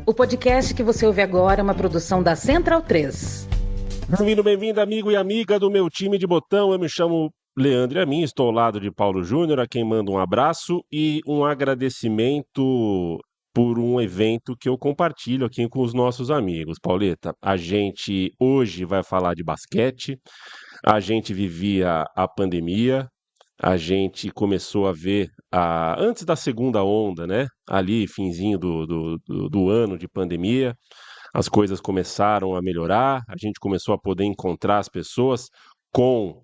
O podcast que você ouve agora é uma produção da Central 3. Bem-vindo, amigo e amiga do meu time de botão. Eu me chamo Leandro Amin, estou ao lado de Paulo Júnior, a quem mando um abraço e um agradecimento por um evento que eu compartilho aqui com os nossos amigos. Pauleta, a gente hoje vai falar de basquete, a gente vivia a pandemia, a gente começou a ver, antes da segunda onda, né? Ali, finzinho do ano de pandemia, as coisas começaram a melhorar, a gente começou a poder encontrar as pessoas com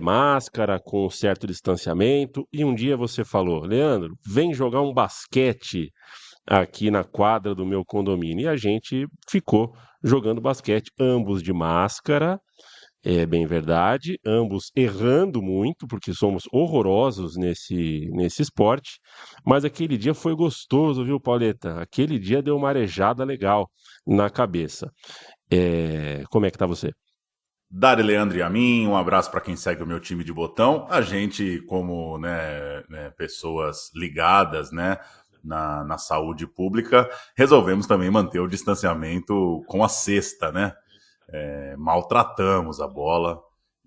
máscara, com certo distanciamento, e um dia você falou, Leandro, vem jogar um basquete aqui na quadra do meu condomínio, e a gente ficou jogando basquete, ambos de máscara, é bem verdade, ambos errando muito, porque somos horrorosos nesse esporte, mas aquele dia foi gostoso, viu, Pauleta? Aquele dia deu uma arejada legal na cabeça. Como é que tá você? Dari, Leandro e a mim, um abraço para quem segue o meu time de botão. A gente, como pessoas ligadas na saúde pública, resolvemos também manter o distanciamento com a cesta, né? Maltratamos a bola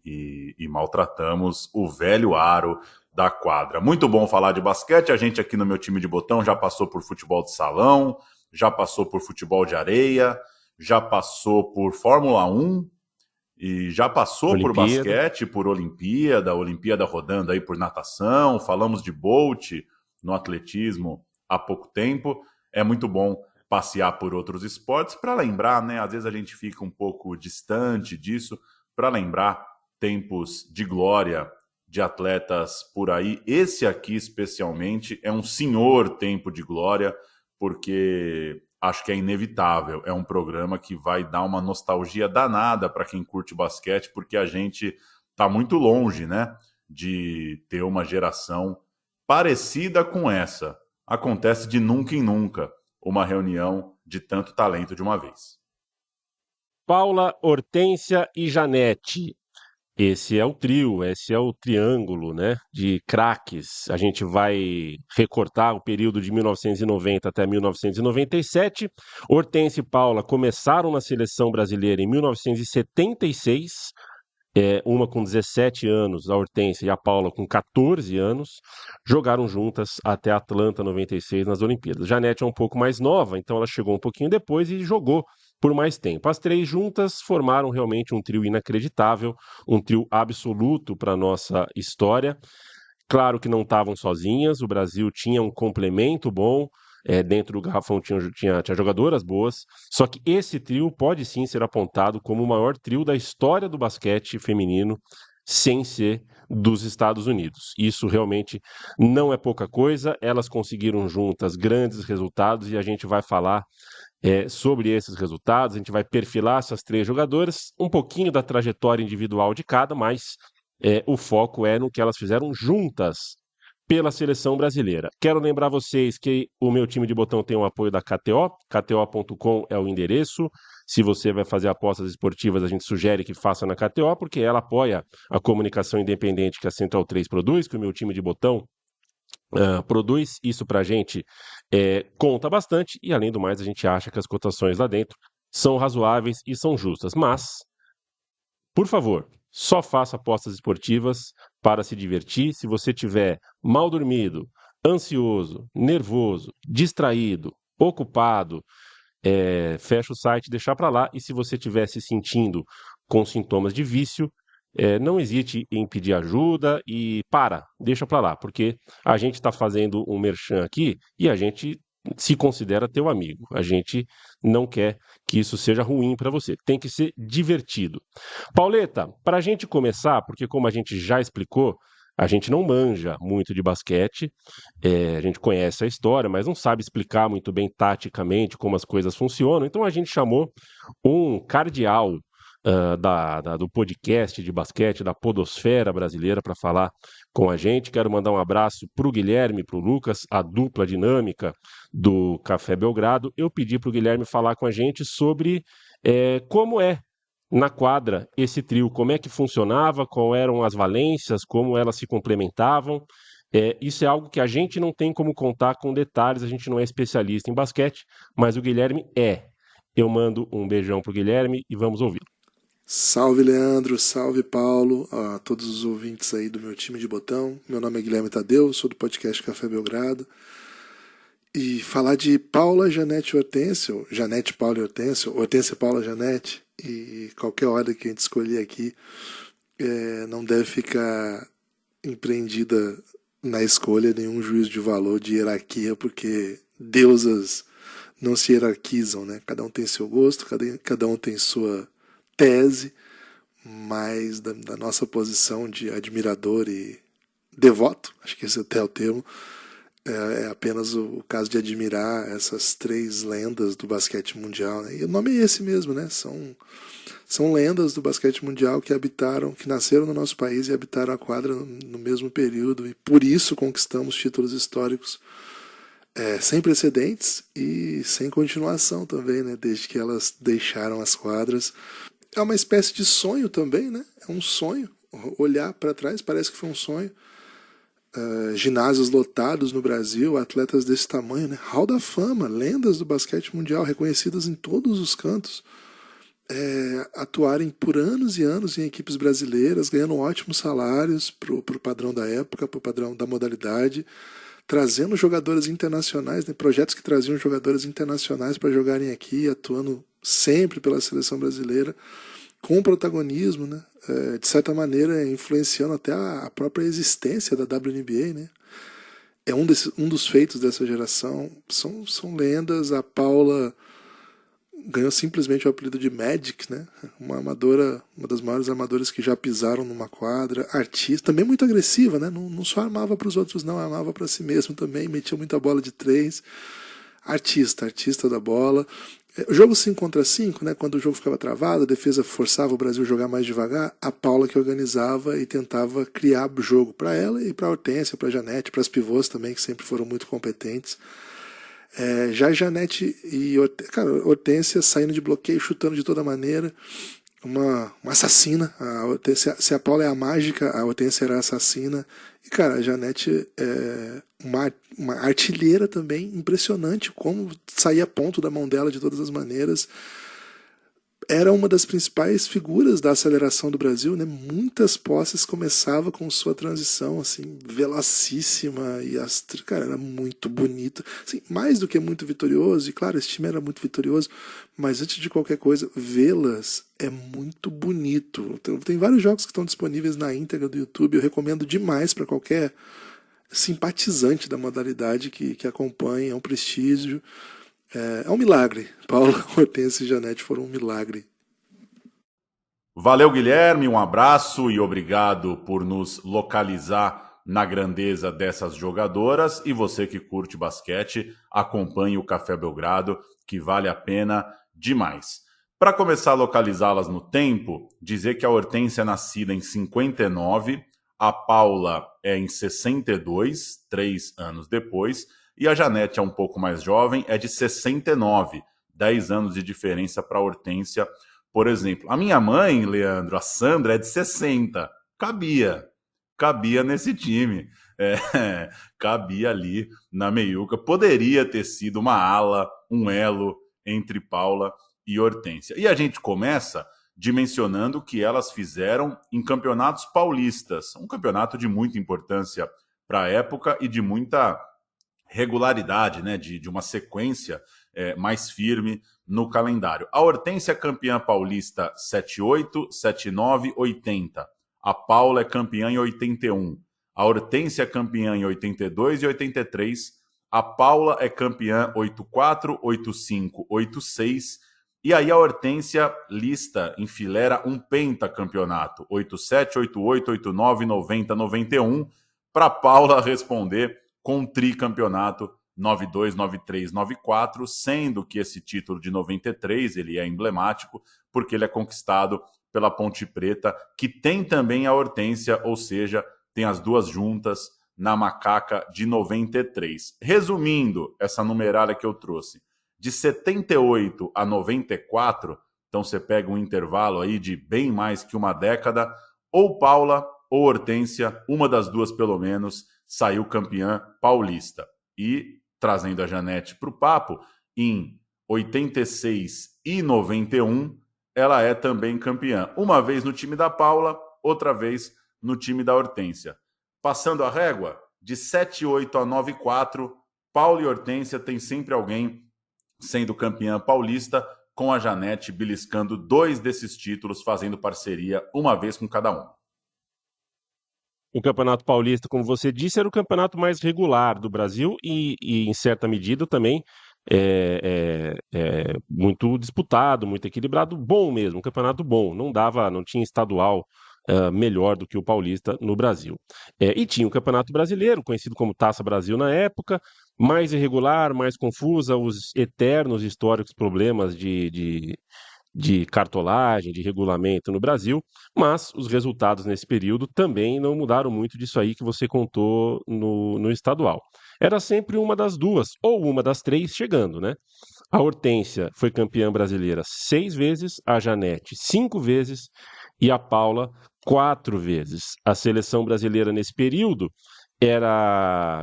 e maltratamos o velho aro da quadra. Muito bom falar de basquete. A gente aqui no meu time de botão já passou por futebol de salão, já passou por futebol de areia, já passou por Fórmula 1 e já passou por basquete, por Olimpíada rodando aí por natação. Falamos de Bolt no atletismo há pouco tempo. É muito bom passear por outros esportes para lembrar, né? Às vezes a gente fica um pouco distante disso, para lembrar tempos de glória de atletas por aí. Esse aqui, especialmente, é um senhor tempo de glória, porque acho que é inevitável. É um programa que vai dar uma nostalgia danada para quem curte basquete, porque a gente está muito longe, né, de ter uma geração parecida com essa. Acontece de nunca em nunca uma reunião de tanto talento de uma vez. Paula, Hortência e Janete. Esse é o trio, esse é o triângulo, né, de craques. A gente vai recortar o período de 1990 até 1997. Hortência e Paula começaram na seleção brasileira em 1976, uma com 17 anos, a Hortência, e a Paula com 14 anos, jogaram juntas até Atlanta 96 nas Olimpíadas. Janete é um pouco mais nova, então ela chegou um pouquinho depois e jogou por mais tempo. As três juntas formaram realmente um trio inacreditável, um trio absoluto para a nossa história. Claro que não estavam sozinhas, o Brasil tinha um complemento bom, dentro do garrafão tinha jogadoras boas, só que esse trio pode sim ser apontado como o maior trio da história do basquete feminino, sem ser dos Estados Unidos. Isso realmente não é pouca coisa, elas conseguiram juntas grandes resultados e a gente vai falar sobre esses resultados, a gente vai perfilar essas três jogadoras, um pouquinho da trajetória individual de cada, mas o foco é no que elas fizeram juntas pela seleção brasileira. Quero lembrar vocês que o meu time de botão tem o apoio da KTO, kto.com é o endereço. Se você vai fazer apostas esportivas, a gente sugere que faça na KTO, porque ela apoia a comunicação independente que a Central 3 produz, que o meu time de botão produz. Isso pra gente conta bastante, e além do mais, a gente acha que as cotações lá dentro são razoáveis e são justas. Mas, por favor, só faça apostas esportivas para se divertir. Se você tiver mal dormido, ansioso, nervoso, distraído, ocupado, fecha o site, deixar para lá. E se você estiver se sentindo com sintomas de vício, não hesite em pedir ajuda e deixa para lá, porque a gente está fazendo um merchan aqui e a gente se considera teu amigo. A gente não quer que isso seja ruim para você. Tem que ser divertido. Pauleta, para a gente começar, porque como a gente já explicou, a gente não manja muito de basquete, a gente conhece a história, mas não sabe explicar muito bem taticamente como as coisas funcionam. Então a gente chamou um cardeal do podcast de basquete, da podosfera brasileira, para falar com a gente. Quero mandar um abraço para o Guilherme e para o Lucas, a dupla dinâmica do Café Belgrado. Eu pedi para o Guilherme falar com a gente sobre como é na quadra esse trio, como é que funcionava, quais eram as valências, como elas se complementavam. Isso é algo que a gente não tem como contar com detalhes, a gente não é especialista em basquete, mas o Guilherme é. Eu mando um beijão pro Guilherme e vamos ouvir. Salve, Leandro, salve, Paulo, a todos os ouvintes aí do meu time de botão. Meu nome é Guilherme Tadeu, sou do podcast Café Belgrado. E falar de Paula, Janete, Hortência, Janete, Paula e Hortência, Hortência, Paula, Janete, e qualquer ordem que a gente escolher aqui, não deve ficar empreendida na escolha nenhum juízo de valor, de hierarquia, porque deusas não se hierarquizam, né? Cada um tem seu gosto, cada um tem sua tese, mas da nossa posição de admirador e devoto, acho que esse é até o termo, é apenas o caso de admirar essas 3 lendas do basquete mundial, né? E o nome é esse mesmo, né? São lendas do basquete mundial que nasceram no nosso país e habitaram a quadra no mesmo período, e por isso conquistamos títulos históricos sem precedentes e sem continuação também, né? Desde que elas deixaram as quadras. É uma espécie de sonho também, né? É um sonho. Olhar para trás parece que foi um sonho. Ginásios lotados no Brasil, atletas desse tamanho, né? Hall da Fama, lendas do basquete mundial, reconhecidas em todos os cantos, atuarem por anos e anos em equipes brasileiras, ganhando ótimos salários pro padrão da época, pro padrão da modalidade, trazendo jogadores internacionais, né? Projetos que traziam jogadores internacionais para jogarem aqui, atuando sempre pela seleção brasileira, com protagonismo, né? De certa maneira influenciando até a própria existência da WNBA, né? É um dos feitos dessa geração. São lendas. A Paula ganhou simplesmente o apelido de Magic, né? Uma amadora, uma das maiores amadoras que já pisaram numa quadra, artista, também muito agressiva, né? Não só armava para os outros, não, armava para si mesmo também, metia muita bola de 3. Artista da bola. O jogo 5 contra 5, né, quando o jogo ficava travado, a defesa forçava o Brasil a jogar mais devagar, a Paula que organizava e tentava criar jogo para ela e para a Hortência, para a Janete, para as pivôs também, que sempre foram muito competentes. Já a Janete e Hortência saindo de bloqueio, chutando de toda maneira, uma assassina. Se a Paula é a mágica, a Hortência era a assassina. E, cara, a Janete é uma artilheira também, impressionante como saía ponto da mão dela de todas as maneiras. Era uma das principais figuras da aceleração do Brasil, né? Muitas posses começava com sua transição, assim, velocíssima, e cara, era muito bonito, assim, mais do que muito vitorioso, e claro, esse time era muito vitorioso, mas antes de qualquer coisa, vê-las é muito bonito. Tem vários jogos que estão disponíveis na íntegra do YouTube, eu recomendo demais para qualquer simpatizante da modalidade que acompanhe, é um prestígio. É um milagre. Paula, Hortência e Janete foram um milagre. Valeu, Guilherme, um abraço e obrigado por nos localizar na grandeza dessas jogadoras. E você que curte basquete, acompanhe o Café Belgrado, que vale a pena demais. Para começar a localizá-las no tempo, dizer que a Hortência é nascida em 59, a Paula é em 62, 3 anos depois, e a Janete é um pouco mais jovem, é de 69, 10 anos de diferença para a Hortência, por exemplo. A minha mãe, Leandro, a Sandra, é de 60. Cabia nesse time. Cabia ali na meiuca. Poderia ter sido uma ala, um elo entre Paula e Hortência. E a gente começa dimensionando o que elas fizeram em campeonatos paulistas. Um campeonato de muita importância para a época e de muita regularidade, né, de uma sequência mais firme no calendário. A Hortência é campeã paulista 78, 79, 80. A Paula é campeã em 81. A Hortência é campeã em 82 e 83. A Paula é campeã 84, 85, 86. E aí a Hortência lista, enfileira um pentacampeonato. 87, 88, 89, 90, 91. Para a Paula responder com um tricampeonato 92, 93, 94, sendo que esse título de 93 ele é emblemático porque ele é conquistado pela Ponte Preta, que tem também a Hortência, ou seja, tem as duas juntas na macaca de 93. Resumindo essa numerária que eu trouxe, de 78 a 94, então você pega um intervalo aí de bem mais que uma década, ou Paula ou Hortência, uma das duas pelo menos, saiu campeã paulista. E, trazendo a Janete para o papo, em 86 e 91, ela é também campeã. Uma vez no time da Paula, outra vez no time da Hortência. Passando a régua, de 7-8 a 9-4, Paula e Hortência tem sempre alguém sendo campeã paulista, com a Janete beliscando 2 desses títulos, fazendo parceria uma vez com cada um. O Campeonato Paulista, como você disse, era o campeonato mais regular do Brasil e em certa medida, também muito disputado, muito equilibrado, bom mesmo, um campeonato bom. Não tinha estadual melhor do que o Paulista no Brasil. E tinha o Campeonato Brasileiro, conhecido como Taça Brasil na época, mais irregular, mais confusa, os eternos históricos problemas de cartolagem, de regulamento no Brasil, mas os resultados nesse período também não mudaram muito disso aí que você contou no estadual. Era sempre uma das duas, ou uma das 3 chegando, né? A Hortência foi campeã brasileira 6 vezes, a Janete 5 vezes e a Paula 4 vezes. A seleção brasileira nesse período era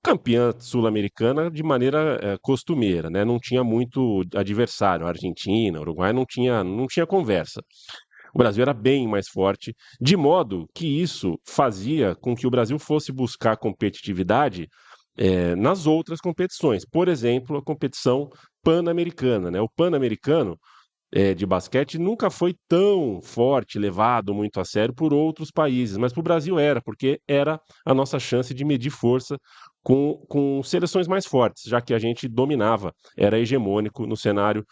campeã sul-americana de maneira costumeira, né? Não tinha muito adversário. A Argentina, o Uruguai não tinha conversa. O Brasil era bem mais forte, de modo que isso fazia com que o Brasil fosse buscar competitividade nas outras competições. Por exemplo, a competição pan-americana, né? O pan-americano de basquete nunca foi tão forte, levado muito a sério por outros países, mas para o Brasil era, porque era a nossa chance de medir força com seleções mais fortes, já que a gente dominava, era hegemônico no cenário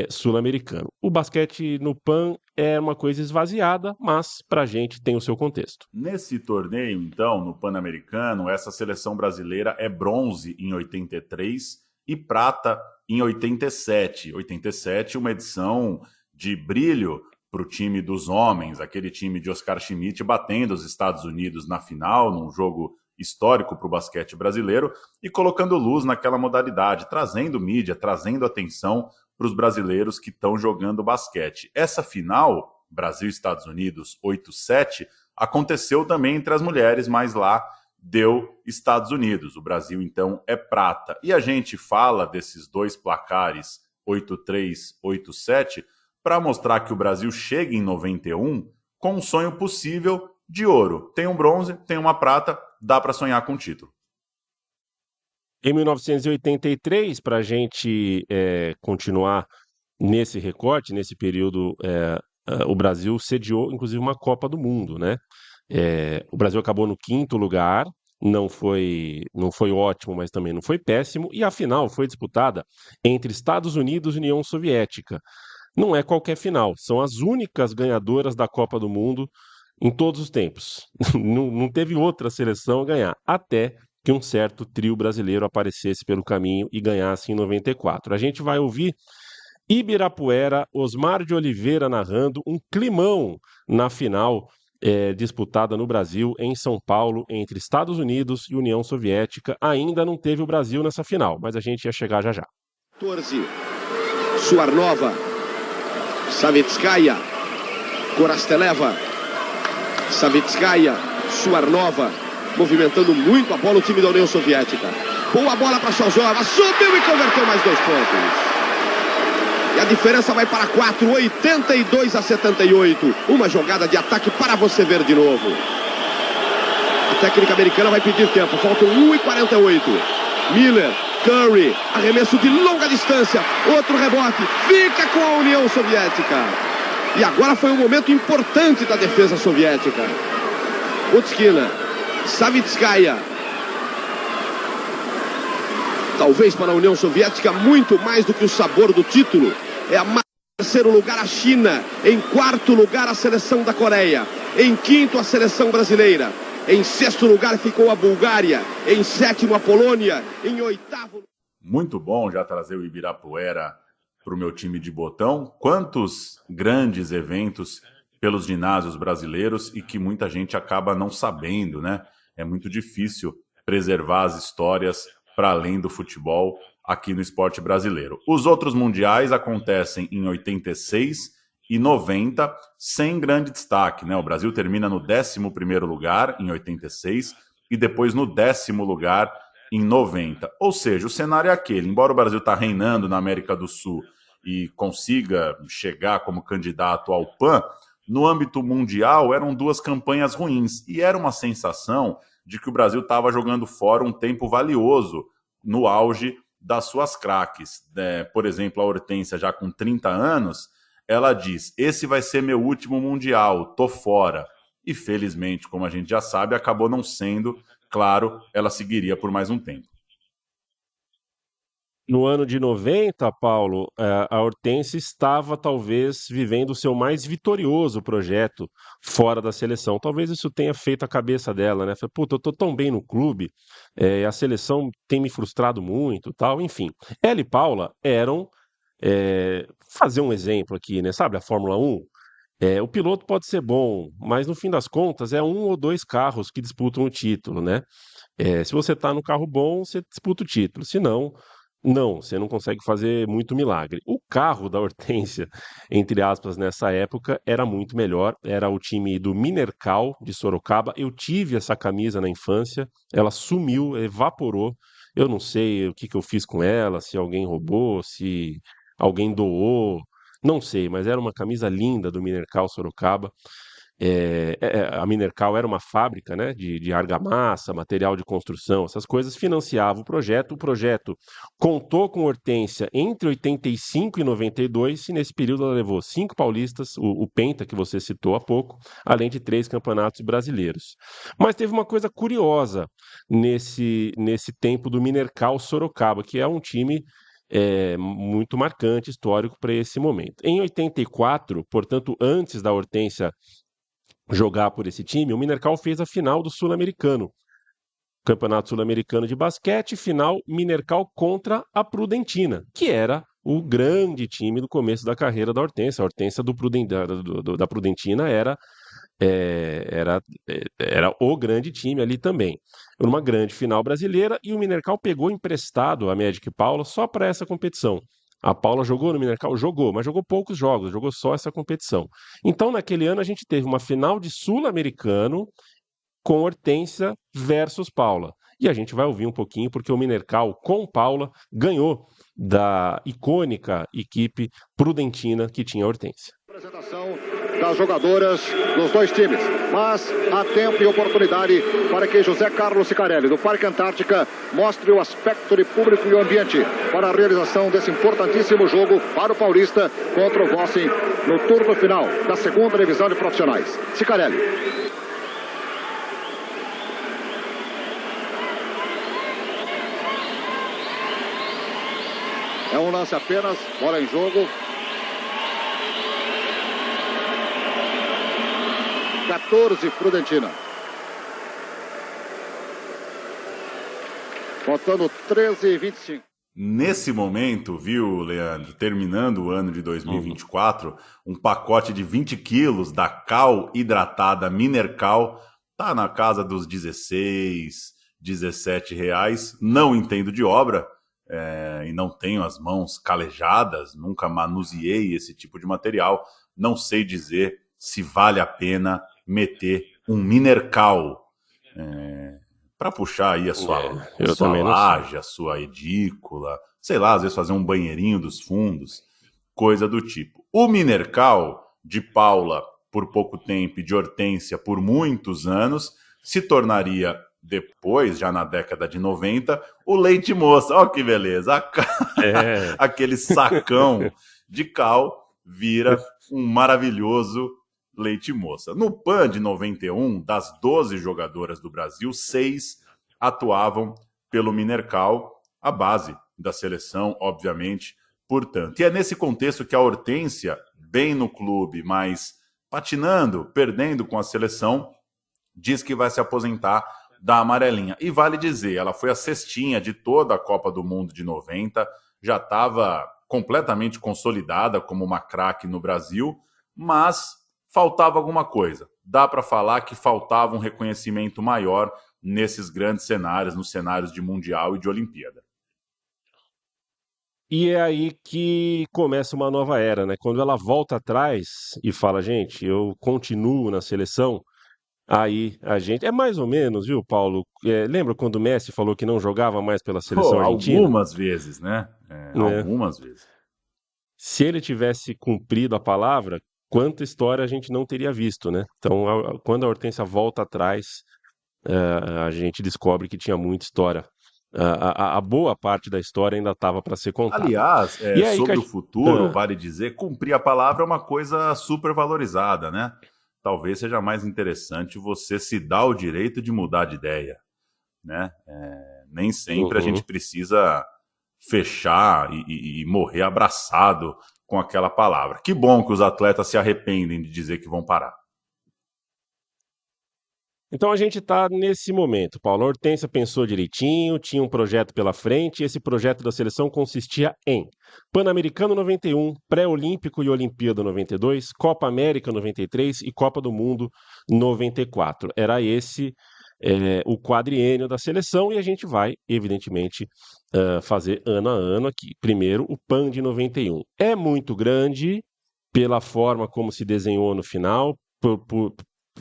sul-americano. O basquete no PAN é uma coisa esvaziada, mas para a gente tem o seu contexto. Nesse torneio, então, no Pan-Americano, essa seleção brasileira é bronze em 83 e prata em 87. 87, uma edição de brilho para o time dos homens, aquele time de Oscar Schmidt batendo os Estados Unidos na final, num jogo histórico para o basquete brasileiro, e colocando luz naquela modalidade, trazendo mídia, trazendo atenção para os brasileiros que estão jogando basquete. Essa final, Brasil e Estados Unidos, 8-7, aconteceu também entre as mulheres, mas lá deu Estados Unidos. O Brasil, então, é prata. E a gente fala desses 2 placares, 8-3, 8-7, para mostrar que o Brasil chega em 91 com um sonho possível de ouro. Tem um bronze, tem uma prata, dá para sonhar com o título. Em 1983, para a gente continuar nesse recorte, nesse período, o Brasil sediou, inclusive, uma Copa do Mundo, né? O Brasil acabou no 5º lugar, não foi ótimo, mas também não foi péssimo, e a final foi disputada entre Estados Unidos e União Soviética. Não é qualquer final, são as únicas ganhadoras da Copa do Mundo em todos os tempos. Não teve outra seleção a ganhar, até que um certo trio brasileiro aparecesse pelo caminho e ganhasse em 94. A gente vai ouvir Ibirapuera, Osmar de Oliveira narrando um climão na final disputada no Brasil, em São Paulo, entre Estados Unidos e União Soviética. Ainda não teve o Brasil nessa final, mas a gente ia chegar já já. 14, Suarnova, Savitskaya, Korasteleva, Savitskaya, Suarnova, movimentando muito a bola o time da União Soviética. Boa bola para Sozova, subiu e converteu mais 2 pontos. E a diferença vai para 4, 82-78. Uma jogada de ataque para você ver de novo. A técnica americana vai pedir tempo. Faltam 1:48. Miller, Curry, arremesso de longa distância. Outro rebote. Fica com a União Soviética. E agora foi um momento importante da defesa soviética. Utskina, Savitskaya. Talvez para a União Soviética muito mais do que o sabor do título. É a terceiro lugar a China, em 4º lugar a seleção da Coreia, em 5º a seleção brasileira, em 6º lugar ficou a Bulgária, em 7º a Polônia, em 8º... Muito bom já trazer o Ibirapuera para o meu time de botão. Quantos grandes eventos pelos ginásios brasileiros e que muita gente acaba não sabendo, né? É muito difícil preservar as histórias para além do futebol aqui no esporte brasileiro. Os outros mundiais acontecem em 86 e 90, sem grande destaque, né? O Brasil termina no 11º lugar em 86 e depois no 10º lugar em 90. Ou seja, o cenário é aquele, embora o Brasil está reinando na América do Sul e consiga chegar como candidato ao PAN, no âmbito mundial eram duas campanhas ruins, e era uma sensação de que o Brasil estava jogando fora um tempo valioso no auge das suas craques. Por exemplo, a Hortência, já com 30 anos, ela diz, esse vai ser meu último mundial, tô fora. E felizmente, como a gente já sabe, acabou não sendo. Claro, ela seguiria por mais um tempo. No ano de 90, Paulo, a Hortência estava talvez vivendo o seu mais vitorioso projeto fora da seleção. Talvez isso tenha feito a cabeça dela, né? Falei, puta, eu tô tão bem no clube, a seleção tem me frustrado muito, tal, enfim. Ela e Paula eram, fazer um exemplo aqui, né? Sabe a Fórmula 1? O piloto pode ser bom, mas no fim das contas é um ou dois carros que disputam o título, né? Se você está no carro bom, você disputa o título. Se não, não, você não consegue fazer muito milagre. O carro da Hortência, entre aspas, nessa época, era muito melhor. Era o time do Minercal de Sorocaba. Eu tive essa camisa na infância, ela sumiu, evaporou. Eu não sei o que eu fiz com ela, se alguém roubou, se alguém doou. Não sei, mas era uma camisa linda do Minercal Sorocaba. A Minercal era uma fábrica, né, de argamassa, material de construção, essas coisas, financiava o projeto. O projeto contou com Hortência entre 85 e 92, e nesse período ela levou 5 paulistas, o Penta, que você citou há pouco, além de 3 campeonatos brasileiros. Mas teve uma coisa curiosa nesse tempo do Minercal Sorocaba, que é um time muito marcante, histórico para esse momento. Em 84, portanto, antes da Hortência jogar por esse time, o Minercal fez a final do Sul-Americano. Campeonato Sul-Americano de Basquete, final Minercal contra a Prudentina, que era o grande time do começo da carreira da Hortência. A Hortência da Prudentina era o grande time ali também. Uma grande final brasileira, e o Minercal pegou emprestado a Magic Paula só para essa competição. A Paula jogou no Minercal? Jogou, mas jogou poucos jogos, jogou só essa competição. Então, naquele ano, a gente teve uma final de Sul-Americano com Hortência versus Paula. E a gente vai ouvir um pouquinho, porque o Minercal, com Paula, ganhou da icônica equipe prudentina que tinha a Hortência. Apresentação das jogadoras dos dois times, mas há tempo e oportunidade para que José Carlos Cicarelli, do Parque Antártica, mostre o aspecto de público e o ambiente para a realização desse importantíssimo jogo para o Paulista contra o Vossen no turno final da 2ª divisão de profissionais. Cicarelli. É um lance apenas, bola em jogo. 14, Prudentina. Faltando 13:25. Nesse momento, viu, Leandro, terminando o ano de 2024, um pacote de 20 quilos da cal hidratada Minercal tá na casa dos 16, 17 reais. Não entendo de obra e não tenho as mãos calejadas, nunca manuseei esse tipo de material. Não sei dizer se vale a pena meter um Minercal para puxar aí a sua laje, a sua edícula, sei lá, às vezes fazer um banheirinho dos fundos, coisa do tipo. O Minercal de Paula por pouco tempo e de Hortência por muitos anos se tornaria depois, já na década de 90, o Leite Moça. Olha que beleza, aquele sacão de cal vira um maravilhoso Leite Moça. No PAN de 91, das 12 jogadoras do Brasil, 6 atuavam pelo Minercal, a base da seleção, obviamente, portanto. E é nesse contexto que a Hortência, bem no clube, mas patinando, perdendo com a seleção, diz que vai se aposentar da amarelinha. E vale dizer, ela foi a cestinha de toda a Copa do Mundo de 90, já estava completamente consolidada como uma craque no Brasil, mas faltava alguma coisa. Dá para falar que faltava um reconhecimento maior nesses grandes cenários, nos cenários de Mundial e de Olimpíada. E é aí que começa uma nova era, né? Quando ela volta atrás e fala, gente, eu continuo na seleção, Aí a gente. É mais ou menos, viu, Paulo? Lembra quando o Messi falou que não jogava mais pela seleção argentina? Algumas vezes, né? Né? Algumas vezes. Se ele tivesse cumprido a palavra, quanta história a gente não teria visto, né? Então, quando a Hortência volta atrás, a gente descobre que tinha muita história. A boa parte da história ainda estava para ser contada. Aliás, E aí, sobre o futuro, vale dizer, cumprir a palavra é uma coisa super valorizada, né? Talvez seja mais interessante você se dar o direito de mudar de ideia, né? Nem sempre a gente precisa fechar e morrer abraçado com aquela palavra. Que bom que os atletas se arrependem de dizer que vão parar. Então a gente está nesse momento, Paulo. A Hortência pensou direitinho, tinha um projeto pela frente, e esse projeto da seleção consistia em Pan-Americano 91, Pré-Olímpico e Olimpíada 92, Copa América 93 e Copa do Mundo 94. Era esse o quadriênio da seleção, e a gente vai, evidentemente, fazer ano a ano aqui. Primeiro, o PAN de 91. É muito grande pela forma como se desenhou no final,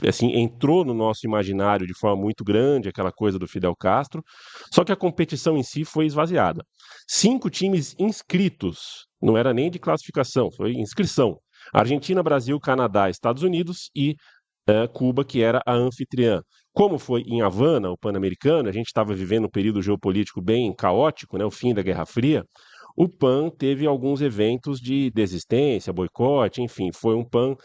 assim, entrou no nosso imaginário de forma muito grande, aquela coisa do Fidel Castro, só que a competição em si foi esvaziada. 5 times inscritos, não era nem de classificação, foi inscrição. Argentina, Brasil, Canadá, Estados Unidos e Cuba, que era a anfitriã. Como foi em Havana, o Pan-Americano, a gente estava vivendo um período geopolítico bem caótico, né, o fim da Guerra Fria, o PAN teve alguns eventos de desistência, boicote, enfim, foi um PAN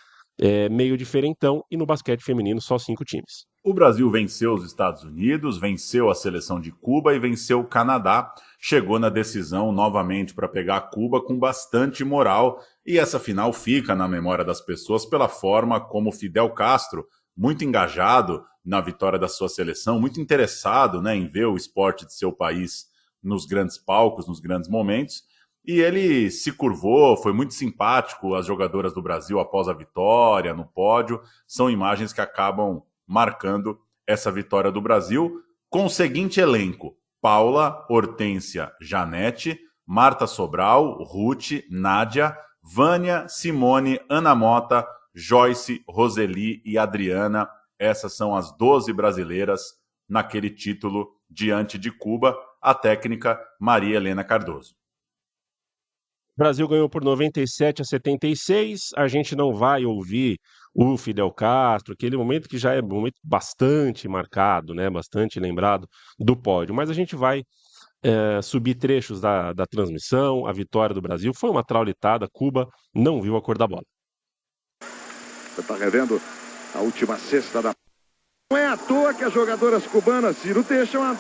meio diferentão, e no basquete feminino só 5 times. O Brasil venceu os Estados Unidos, venceu a seleção de Cuba e venceu o Canadá. Chegou na decisão novamente para pegar Cuba com bastante moral, e essa final fica na memória das pessoas pela forma como Fidel Castro, muito engajado na vitória da sua seleção, muito interessado, né, em ver o esporte de seu país nos grandes palcos, nos grandes momentos, e ele se curvou, foi muito simpático às jogadoras do Brasil após a vitória, no pódio. São imagens que acabam marcando essa vitória do Brasil, com o seguinte elenco: Paula, Hortência, Janete, Marta Sobral, Ruth, Nádia, Vânia, Simone, Ana Mota, Joyce, Roseli e Adriana. Essas são as 12 brasileiras naquele título diante de Cuba, a técnica Maria Helena Cardoso. O Brasil ganhou por 97-76, a gente não vai ouvir o Fidel Castro, aquele momento que já é um momento bastante marcado, né, bastante lembrado do pódio, mas a gente vai subir trechos da transmissão. A vitória do Brasil foi uma traulitada, Cuba não viu a cor da bola. Você está revendo a última cesta da... Não é à toa que as jogadoras cubanas, Ciro, deixam a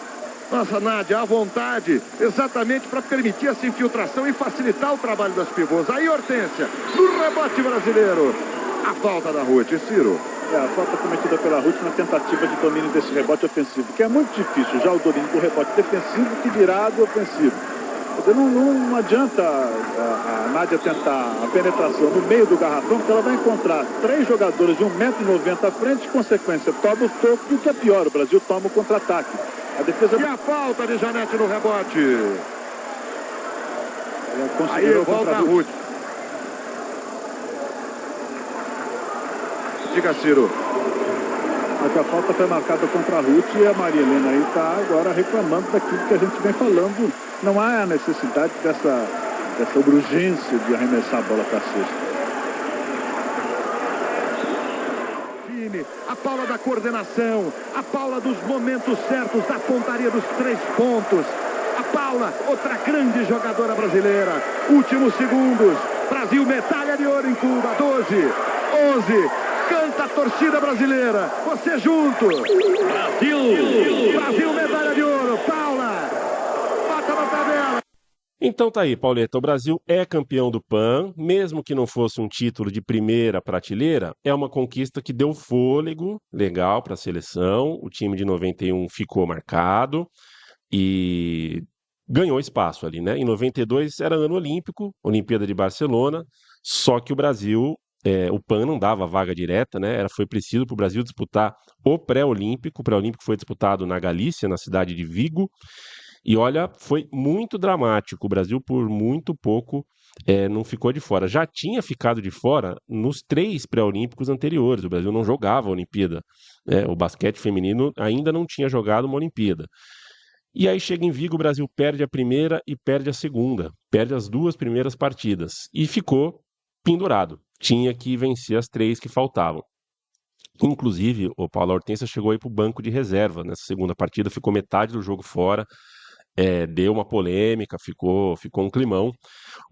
nossa Nádia à vontade, exatamente para permitir essa infiltração e facilitar o trabalho das pivôs. Aí, Hortência, no rebote brasileiro. A falta da Ruth, Ciro. A falta cometida pela Ruth na tentativa de domínio desse rebote ofensivo, que é muito difícil já o domínio do rebote defensivo, que dirá do ofensivo. Não adianta a Nádia tentar a penetração no meio do garrafão, porque ela vai encontrar 3 jogadores de 1,90 m à frente, consequência, toma o toco, e o que é pior, o Brasil toma o contra-ataque. A defesa... E a falta de Janete no rebote. Aí volta a Ruth. Diga, Ciro. Mas a falta foi marcada contra a Ruth, e a Maria Helena aí está agora reclamando daquilo que a gente vem falando. Não há a necessidade dessa urgência de arremessar a bola para a cesta. A Paula da coordenação, a Paula dos momentos certos, da pontaria dos 3 pontos. A Paula, outra grande jogadora brasileira. Últimos segundos. Brasil, medalha de ouro em Cuba. 12, 11. Canta a torcida brasileira. Você junto. Brasil. Brasil, medalha de ouro. Paula. Bota na tabela. Então tá aí, Pauleta, o Brasil é campeão do PAN, mesmo que não fosse um título de primeira prateleira, é uma conquista que deu fôlego legal para a seleção. O time de 91 ficou marcado e ganhou espaço ali, né? Em 92 era ano olímpico, Olimpíada de Barcelona, só que o Brasil, o PAN não dava vaga direta, né? Foi preciso para o Brasil disputar o pré-olímpico. O pré-olímpico foi disputado na Galícia, na cidade de Vigo. E olha, foi muito dramático. O Brasil, por muito pouco, não ficou de fora. Já tinha ficado de fora nos 3 pré-olímpicos anteriores. O Brasil não jogava a Olimpíada. O basquete feminino ainda não tinha jogado uma Olimpíada. E aí chega em Vigo, o Brasil perde a primeira e perde a segunda. Perde as 2 primeiras partidas. E ficou pendurado. Tinha que vencer as 3 que faltavam. Inclusive, o Paulo Hortência chegou aí para o banco de reserva nessa segunda partida, ficou metade do jogo fora, deu uma polêmica, ficou um climão.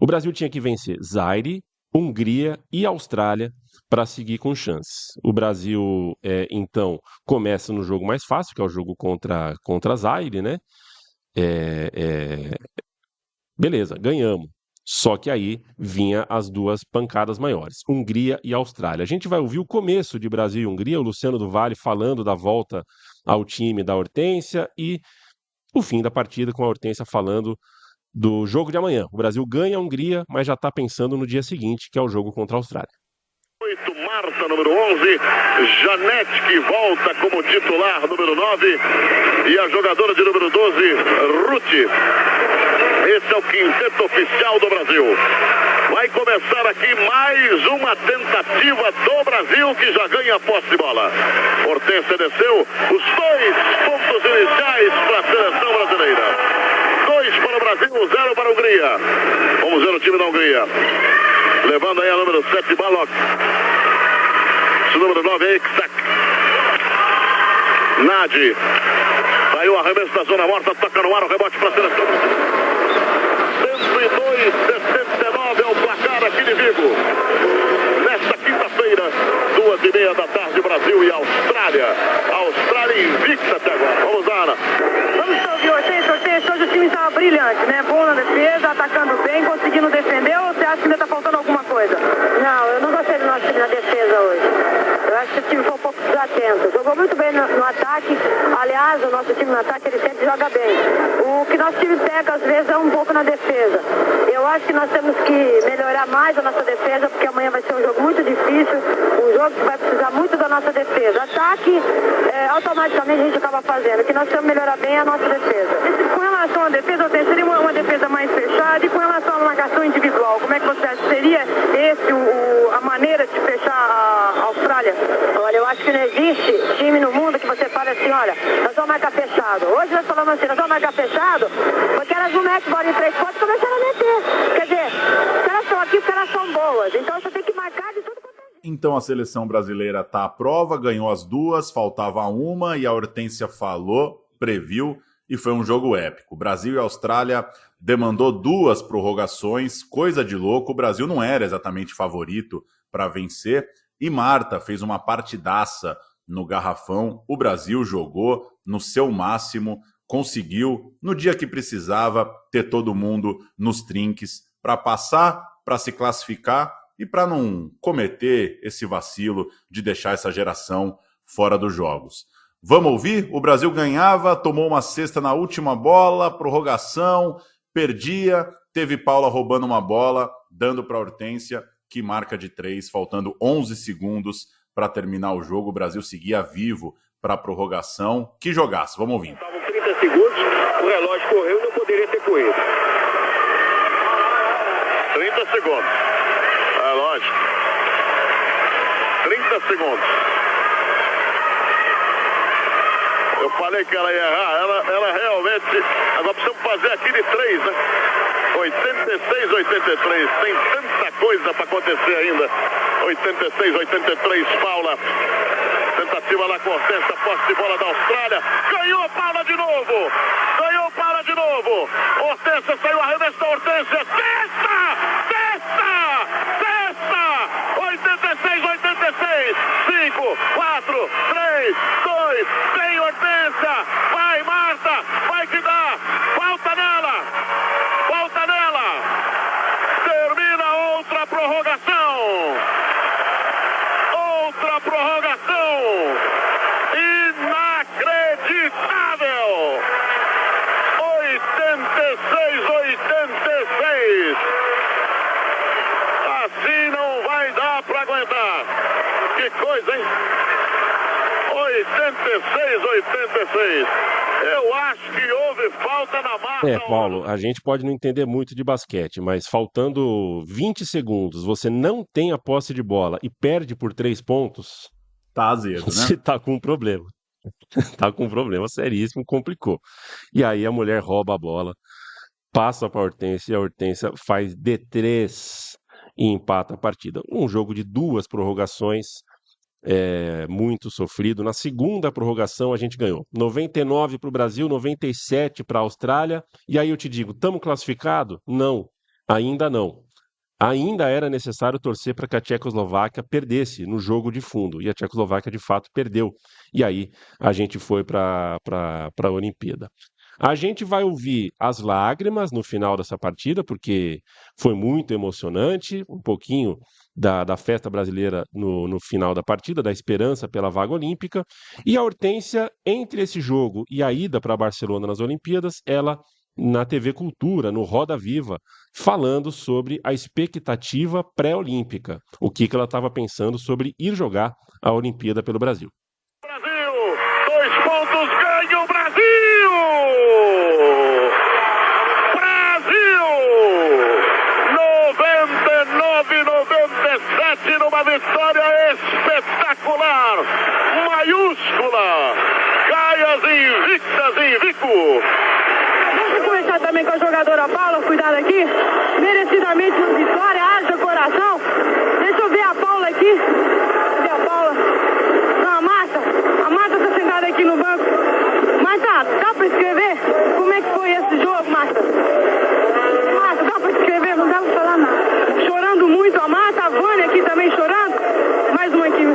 O Brasil tinha que vencer Zaire, Hungria e Austrália para seguir com chances. O Brasil, então, começa no jogo mais fácil, que é o jogo contra Zaire, né? Beleza, ganhamos. Só que aí vinha as 2 pancadas maiores, Hungria e Austrália. A gente vai ouvir o começo de Brasil e Hungria, o Luciano do Vale falando da volta ao time da Hortência e o fim da partida com a Hortência falando do jogo de amanhã. O Brasil ganha a Hungria, mas já está pensando no dia seguinte, que é o jogo contra a Austrália. 8, Marta, número 11, Janete, que volta como titular, número 9, e a jogadora de número 12, Ruth. Esse é o quinteto oficial do Brasil. Vai começar aqui mais uma tentativa do Brasil, que já ganha a posse de bola. Hortência desceu, os 2 pontos iniciais para a seleção brasileira. 2 para o Brasil, 0 para a Hungria. Vamos ver o time da Hungria. Levando aí a número 7, Balok. O número 9 é Iksak. Nadi. Saiu o arremesso da zona morta, toca no ar, o rebote para a seleção. 102-69 é o placar aqui de Vigo. Nesta quinta-feira, 2h30 da tarde, Brasil e Austrália. Austrália invicta até agora. Vamos, Ana. Vamos ouvir Hortência. Hoje o time estava brilhante, né? Bom na defesa, atacando bem, conseguindo defender, ou você acha que ainda está faltando alguma coisa? Não, eu não gostei do nosso time na defesa hoje. Eu acho que o time foi um pouco desatento. Jogou muito bem no ataque. Aliás, o nosso time no ataque, ele sempre joga bem. O que nosso time pega, às vezes, é um pouco na defesa. Eu acho que nós temos que melhorar mais a nossa defesa, porque amanhã vai ser um jogo muito difícil, um jogo que vai precisar muito da nossa defesa. Ataque, automaticamente a gente acaba fazendo. O que nós temos que melhorar bem é a nossa defesa. Com relação à defesa, seria uma defesa mais fechada, e com relação à marcação individual, como é que você acha que seria a maneira de fechar a Austrália? Olha, eu acho que não existe time no mundo que você fale assim, olha, nós vamos marcar fechado. Hoje nós falamos assim, nós vamos marcar fechado, porque elas não metem bola em 3 pontos e começaram a meter. Quer dizer, os caras estão aqui, os caras são boas. Então você tem que marcar de tudo quanto é. Então a seleção brasileira está à prova, ganhou as 2, faltava uma, e a Hortência falou, previu, e foi um jogo épico. Brasil e Austrália demandou 2 prorrogações, coisa de louco. O Brasil não era exatamente favorito para vencer, e Marta fez uma partidaça no garrafão. O Brasil jogou no seu máximo, conseguiu, no dia que precisava, ter todo mundo nos trinques para passar, para se classificar e para não cometer esse vacilo de deixar essa geração fora dos jogos. Vamos ouvir? O Brasil ganhava, tomou uma cesta na última bola, prorrogação, perdia, teve Paula roubando uma bola, dando para a Hortência, que marca de 3, faltando 11 segundos para terminar o jogo. O Brasil seguia vivo para a prorrogação. Que jogasse, vamos ouvir. Estavam 30 segundos, o relógio correu e não poderia ter corrido. 30 segundos. Relógio. 30 segundos. Eu falei que ela ia errar, ela realmente... Agora precisamos fazer aqui de 3, né? 86, 83. Tem tanta coisa para acontecer ainda. 86, 83, Paula. Tentativa lá com Hortência, posse de bola da Austrália. Ganhou Paula de novo. Ganhou Paula de novo. Hortência saiu, arremesso da Hortência. Cesta! Cesta! Cesta! 86, 86. 5, 4, 3, 2. Tem Hortência. Vai, Marta. Vai que dá. Falta nela. Falta nela. Termina outra prorrogação. Outra prorrogação. Inacreditável. 86, 86. Assim não vai dar para aguentar. Que coisa, hein? 86. Eu acho que houve falta na massa. Paulo, a gente pode não entender muito de basquete, mas faltando 20 segundos, você não tem a posse de bola e perde por 3 pontos, tá azedo, né? Você tá com um problema. Tá com um problema seríssimo, complicou. E aí a mulher rouba a bola, passa para a Hortência e a Hortência faz D3 e empata a partida. Um jogo de 2 prorrogações, muito sofrido. Na segunda prorrogação a gente ganhou 99 para o Brasil, 97 para a Austrália. E aí eu te digo, estamos classificados? Não, ainda não. Ainda era necessário torcer para que a Tchecoslováquia perdesse no jogo de fundo. E a Tchecoslováquia, de fato, perdeu. E aí a gente foi para a Olimpíada. A gente vai ouvir as lágrimas no final dessa partida, porque foi muito emocionante, um pouquinho da festa brasileira no final da partida, da esperança pela vaga olímpica. E a Hortência, entre esse jogo e a ida para Barcelona nas Olimpíadas, ela, na TV Cultura, no Roda Viva, falando sobre a expectativa pré-olímpica, o que ela estava pensando sobre ir jogar a Olimpíada pelo Brasil. Brasil, 2 pontos, ganha o Brasil! Brasil! 99-97 numa vitória espetacular, maiúscula, Gaias invictas em Vico. Vamos começar também com a jogadora Paula, cuidado aqui, merecidamente uma vitória, haja coração. Deixa eu ver a Paula aqui. Cadê a Paula? Não, a Marta tá sentada aqui no banco. Marta, dá pra escrever? Como é que foi esse jogo, Marta? Marta, dá pra escrever? Não dá pra falar nada. Chorando muito a Marta, a Vânia aqui também chorando. Mais uma aqui.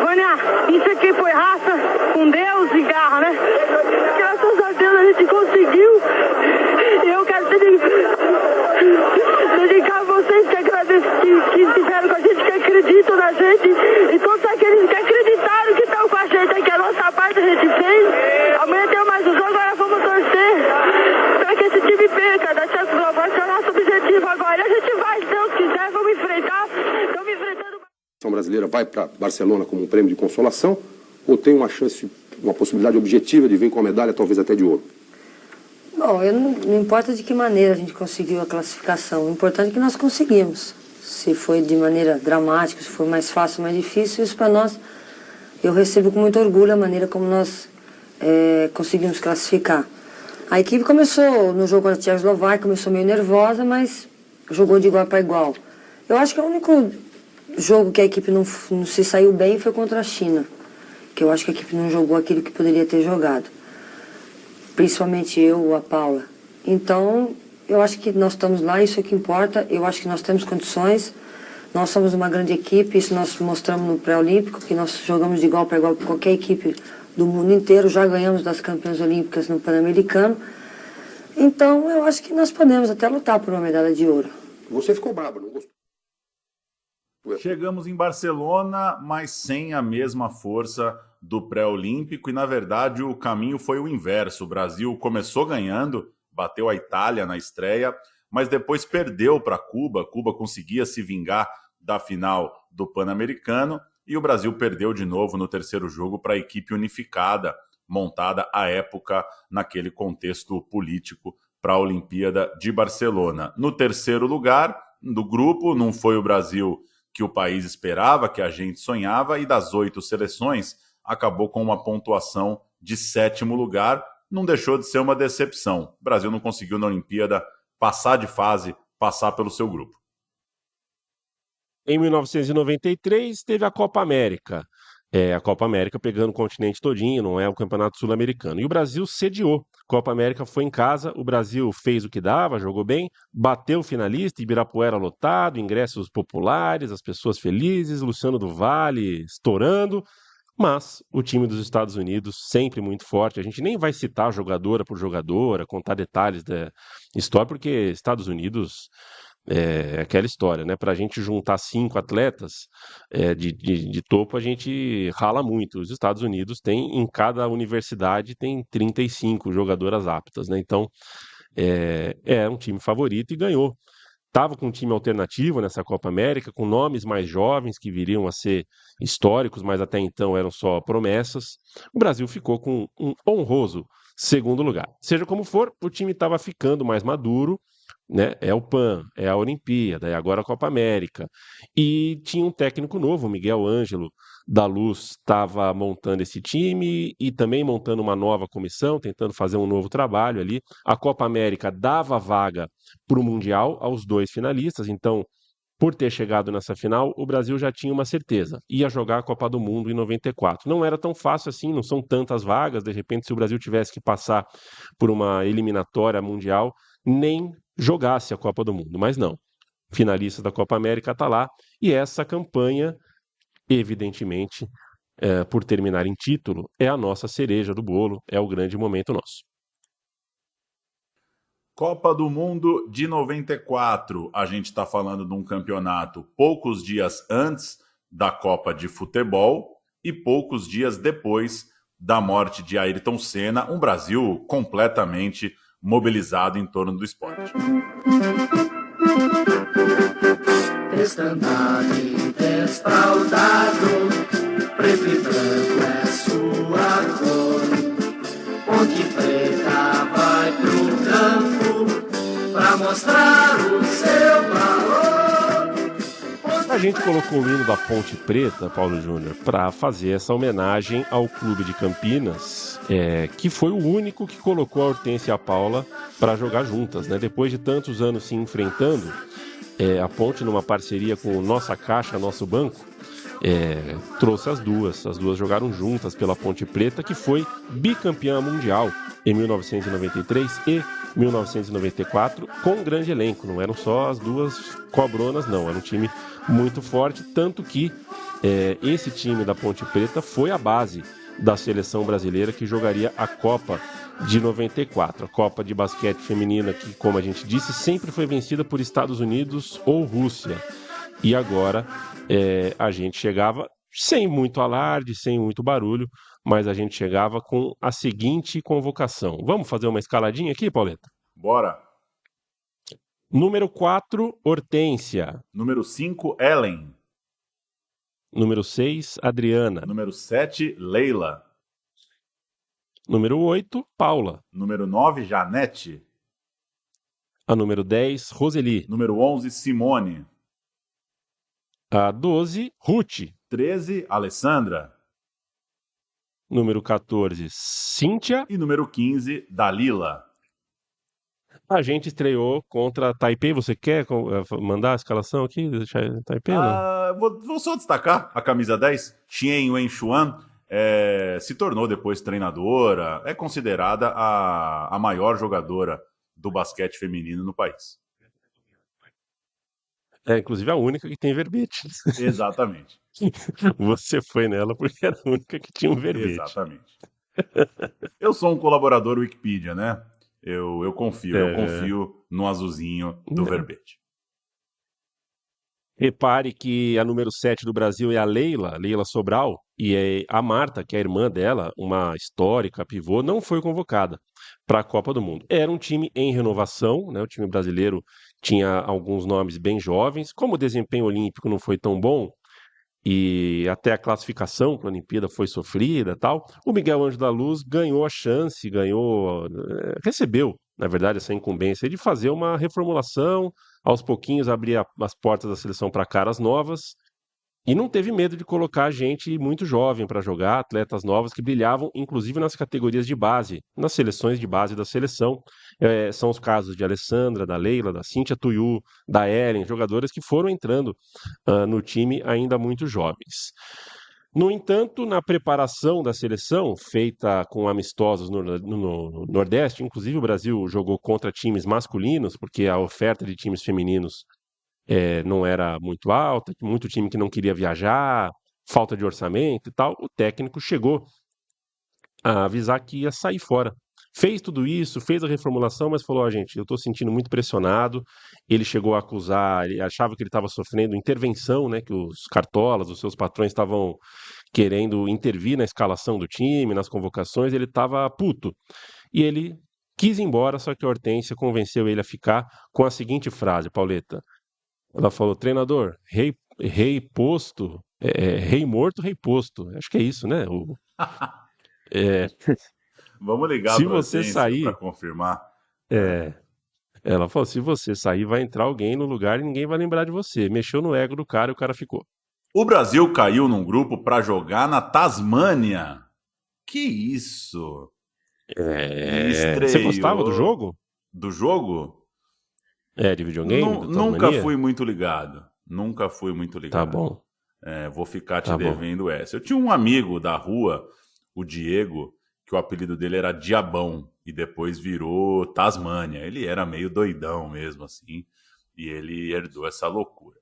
Vânia, isso aqui foi raça com Deus e garra, né? Graças a Deus a gente conseguiu. E eu quero dedicar a vocês que estiveram com a gente, que acreditam na gente. E todos aqueles que acreditaram que estão com a gente, que a nossa parte a gente fez. Amanhã tem mais um jogo, agora vamos torcer para que esse time perca da Tchecoslováquia, é o nosso objetivo agora. E a gente vai, se Deus quiser, vamos enfrentar. Estamos enfrentando. A seleção brasileira vai para Barcelona como um prêmio de consolação ou tem uma chance, uma possibilidade objetiva de vir com a medalha, talvez até de ouro? Bom, não importa de que maneira a gente conseguiu a classificação, o importante é que nós conseguimos. Se foi de maneira dramática, se foi mais fácil, mais difícil, isso para nós, eu recebo com muito orgulho a maneira como nós conseguimos classificar. A equipe começou no jogo contra a Tchecoslováquia, começou meio nervosa, mas jogou de igual para igual. Eu acho que o único jogo que a equipe não se saiu bem foi contra a China, que eu acho que a equipe não jogou aquilo que poderia ter jogado. Principalmente eu, a Paula. Então, eu acho que nós estamos lá, isso é que importa. Eu acho que nós temos condições. Nós somos uma grande equipe, isso nós mostramos no pré-olímpico, que nós jogamos de igual para igual com qualquer equipe do mundo inteiro. Já ganhamos das campeãs olímpicas no Pan-Americano. Então, eu acho que nós podemos até lutar por uma medalha de ouro. Você ficou bravo, não gostou? Chegamos em Barcelona, mas sem a mesma força do pré-olímpico, e na verdade o caminho foi o inverso. O Brasil começou ganhando, bateu a Itália na estreia, mas depois perdeu para Cuba. Cuba conseguia se vingar da final do Pan-Americano e o Brasil perdeu de novo no terceiro jogo para a equipe unificada, montada à época naquele contexto político para a Olimpíada de Barcelona. No terceiro lugar do grupo, não foi o Brasil que o país esperava, que a gente sonhava, e das 8 seleções, acabou com uma pontuação de 7º lugar. Não deixou de ser uma decepção. O Brasil não conseguiu na Olimpíada passar de fase, passar pelo seu grupo. Em 1993, teve a Copa América. A Copa América pegando o continente todinho, não é o Campeonato Sul-Americano. E o Brasil sediou. Copa América foi em casa, o Brasil fez o que dava, jogou bem, bateu o finalista, Ibirapuera lotado, ingressos populares, as pessoas felizes, Luciano do Vale estourando. Mas o time dos Estados Unidos sempre muito forte. A gente nem vai citar jogadora por jogadora, contar detalhes da história, porque Estados Unidos é aquela história, né? Para a gente juntar 5 atletas de topo, a gente rala muito. Os Estados Unidos tem, em cada universidade, tem 35 jogadoras aptas, né? Então, é um time favorito e ganhou. estava com um time alternativo nessa Copa América, com nomes mais jovens que viriam a ser históricos, mas até então eram só promessas. O Brasil ficou com um honroso segundo lugar. Seja como for, o time estava ficando mais maduro, né? É o PAN, é a Olimpíada, é agora a Copa América. E tinha um técnico novo, o Miguel Ângelo da Luz, estava montando esse time e também montando uma nova comissão, tentando fazer um novo trabalho ali. A Copa América dava vaga para o Mundial aos 2 finalistas, então, por ter chegado nessa final, o Brasil já tinha uma certeza, ia jogar a Copa do Mundo em 94. Não era tão fácil assim, não são tantas vagas, de repente, se o Brasil tivesse que passar por uma eliminatória mundial, nem jogasse a Copa do Mundo, mas não. Finalista da Copa América está lá, e essa campanha, evidentemente, por terminar em título, é a nossa cereja do bolo, é o grande momento nosso. Copa do Mundo de 94. A gente está falando de um campeonato poucos dias antes da Copa de Futebol e poucos dias depois da morte de Ayrton Senna, um Brasil completamente mobilizado em torno do esporte. Estandarte desfraldado, preto e branco é sua cor. Ponte Preta vai pro campo pra mostrar o seu valor. A gente colocou o hino da Ponte Preta, Paulo Júnior, para fazer essa homenagem ao Clube de Campinas, que foi o único que colocou a Hortência e a Paula para jogar juntas, né? Depois de tantos anos se enfrentando, a Ponte, numa parceria com Nossa Caixa, Nosso Banco, trouxe as duas jogaram juntas pela Ponte Preta, que foi bicampeã mundial em 1993 e 1994, com um grande elenco. Não eram só as duas cobronas, não, era um time muito forte, tanto que esse time da Ponte Preta foi a base da seleção brasileira que jogaria a Copa de 94, a Copa de basquete feminina, que, como a gente disse, sempre foi vencida por Estados Unidos ou Rússia. E agora a gente chegava sem muito alarde, sem muito barulho, mas a gente chegava com a seguinte convocação. Vamos fazer uma escaladinha aqui, Pauleta? Bora! Número 4, Hortência. Número 5, Ellen. Número 6, Adriana. Número 7, Leila. Número 8, Paula. Número 9, Janete. A número 10, Roseli. Número 11, Simone. A 12, Ruth. 13, Alessandra. Número 14, Cíntia. E número 15, Dalila. A gente estreou contra Taipei. Você quer mandar a escalação aqui? Taipei ou não? Vou só destacar a camisa 10, Chen Wenxuan, se tornou depois treinadora, é considerada a maior jogadora do basquete feminino no país. Inclusive a única que tem verbete. Exatamente. Você foi nela porque era a única que tinha um verbete. Exatamente. Eu sou um colaborador Wikipedia, né? Eu confio no azulzinho do verbete. Repare que a número 7 do Brasil é a Leila Sobral, e a Marta, que é a irmã dela, uma histórica pivô, não foi convocada para a Copa do Mundo. Era um time em renovação, né? O time brasileiro tinha alguns nomes bem jovens. Como o desempenho olímpico não foi tão bom, e até a classificação para a Olimpíada foi sofrida e tal, o Miguel Ângelo da Luz ganhou a chance, recebeu, na verdade, essa incumbência de fazer uma reformulação, aos pouquinhos abrir as portas da seleção para caras novas, e não teve medo de colocar gente muito jovem para jogar, atletas novos que brilhavam, inclusive nas categorias de base, nas seleções de base da seleção. São os casos de Alessandra, da Leila, da Cíntia Tuiu, da Ellen, jogadoras que foram entrando no time ainda muito jovens. No entanto, na preparação da seleção, feita com amistosos no Nordeste, inclusive o Brasil jogou contra times masculinos, porque a oferta de times femininos não era muito alta, muito time que não queria viajar, falta de orçamento e tal. O técnico chegou a avisar que ia sair fora. Fez tudo isso, fez a reformulação, mas falou, gente, eu estou sentindo muito pressionado. Ele chegou a acusar, ele achava que ele estava sofrendo intervenção, né, que os cartolas, os seus patrões estavam querendo intervir na escalação do time, nas convocações, ele estava puto. E ele quis ir embora, só que a Hortência convenceu ele a ficar com a seguinte frase, Pauleta. Ela falou, treinador, rei posto, rei morto, rei posto. Acho que é isso, né? Vamos ligar se para você sair para confirmar. Ela falou, se você sair, vai entrar alguém no lugar e ninguém vai lembrar de você. Mexeu no ego do cara e o cara ficou. O Brasil caiu num grupo para jogar na Tasmânia. Que isso? Você gostava do jogo? Do jogo? De videogame? Nunca fui muito ligado. Tá bom. Vou ficar te devendo essa. Eu tinha um amigo da rua, o Diego, que o apelido dele era Diabão, e depois virou Tasmânia. Ele era meio doidão mesmo, assim, e ele herdou essa loucura.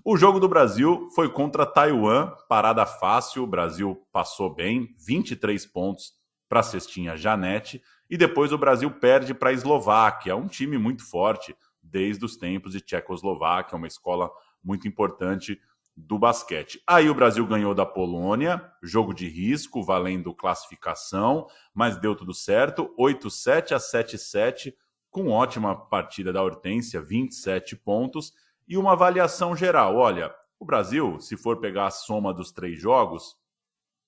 O jogo do Brasil foi contra Taiwan, parada fácil, o Brasil passou bem, 23 pontos para a cestinha Janete, e depois o Brasil perde para a Eslováquia, um time muito forte desde os tempos de Tchecoslováquia, uma escola muito importante do basquete. Aí o Brasil ganhou da Polônia, jogo de risco, valendo classificação, mas deu tudo certo, 8-7 a 7-7, com ótima partida da Hortência, 27 pontos, e uma avaliação geral. Olha, o Brasil, se for pegar a soma dos 3 jogos,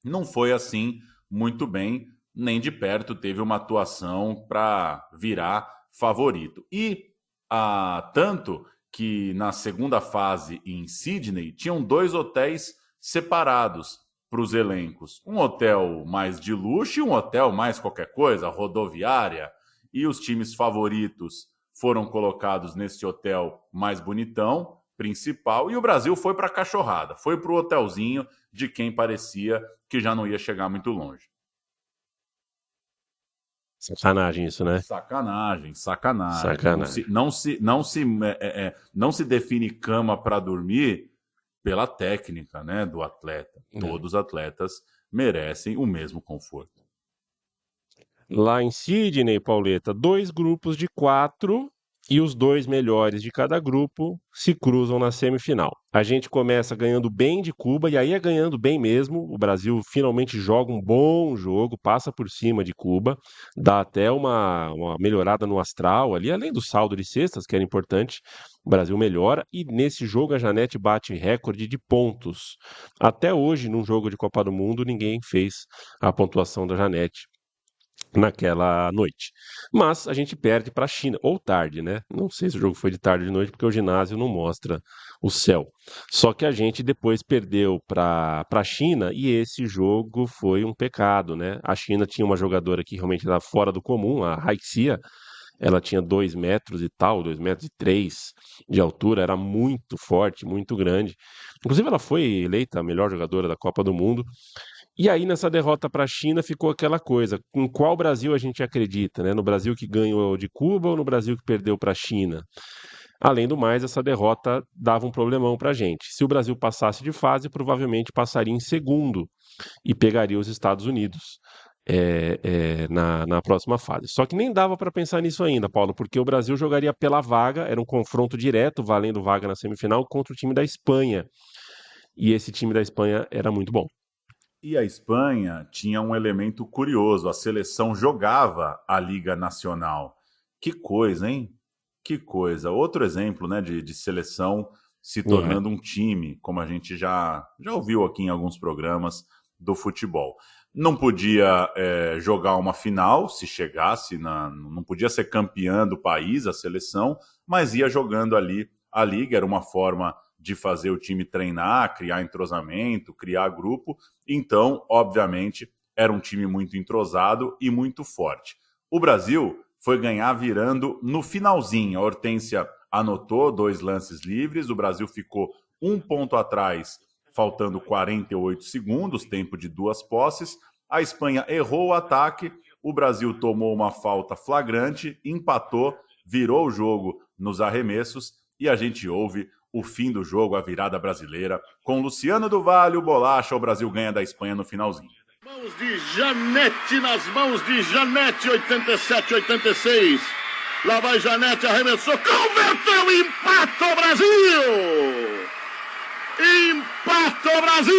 não foi assim muito bem, nem de perto teve uma atuação para virar favorito. E tanto que na segunda fase em Sydney tinham 2 hotéis separados para os elencos. Um hotel mais de luxo e um hotel mais qualquer coisa, rodoviária. E os times favoritos foram colocados nesse hotel mais bonitão, principal, e o Brasil foi para a cachorrada, foi para o hotelzinho de quem parecia que já não ia chegar muito longe. Sacanagem isso, né? Sacanagem. Não se define cama para dormir pela técnica, né, do atleta. Todos os atletas merecem o mesmo conforto. Lá em Sydney, Pauleta, 2 grupos de 4 e os 2 melhores de cada grupo se cruzam na semifinal. A gente começa ganhando bem de Cuba, e aí é ganhando bem mesmo. O Brasil finalmente joga um bom jogo, passa por cima de Cuba, dá até uma melhorada no astral ali, além do saldo de cestas, que era importante, o Brasil melhora, e nesse jogo a Janete bate recorde de pontos. Até hoje, num jogo de Copa do Mundo, ninguém fez a pontuação da Janete naquela noite. Mas a gente perde para a China, ou tarde, né? Não sei se o jogo foi de tarde ou de noite, porque o ginásio não mostra o céu. Só que a gente depois perdeu para a China, e esse jogo foi um pecado, né? A China tinha uma jogadora que realmente era fora do comum, a Haixia. Ela tinha 2 metros e tal, 2,3 metros de altura, era muito forte, muito grande. Inclusive ela foi eleita a melhor jogadora da Copa do Mundo. E aí, nessa derrota para a China, ficou aquela coisa, em qual Brasil a gente acredita, né? No Brasil que ganhou de Cuba ou no Brasil que perdeu para a China? Além do mais, essa derrota dava um problemão para a gente. Se o Brasil passasse de fase, provavelmente passaria em segundo e pegaria os Estados Unidos na próxima fase. Só que nem dava para pensar nisso ainda, Paulo, porque o Brasil jogaria pela vaga, era um confronto direto, valendo vaga na semifinal, contra o time da Espanha. E esse time da Espanha era muito bom. E a Espanha tinha um elemento curioso, a seleção jogava a Liga Nacional. Que coisa, hein? Que coisa. Outro exemplo, né, de seleção se tornando um time, como a gente já ouviu aqui em alguns programas do futebol. Não podia jogar uma final, se chegasse, não podia ser campeã do país, a seleção, mas ia jogando ali a Liga, era uma forma de fazer o time treinar, criar entrosamento, criar grupo. Então, obviamente, era um time muito entrosado e muito forte. O Brasil foi ganhar virando no finalzinho. A Hortência anotou 2 lances livres, o Brasil ficou 1 ponto atrás, faltando 48 segundos, tempo de 2 posses. A Espanha errou o ataque, o Brasil tomou uma falta flagrante, empatou, virou o jogo nos arremessos, e a gente ouve o fim do jogo, a virada brasileira, com Luciano do Vale, o Bolacha. O Brasil ganha da Espanha no finalzinho. Mãos de Janete, nas mãos de Janete, 87-86. Lá vai Janete, arremessou, converteu, empata o Brasil! Empata o Brasil!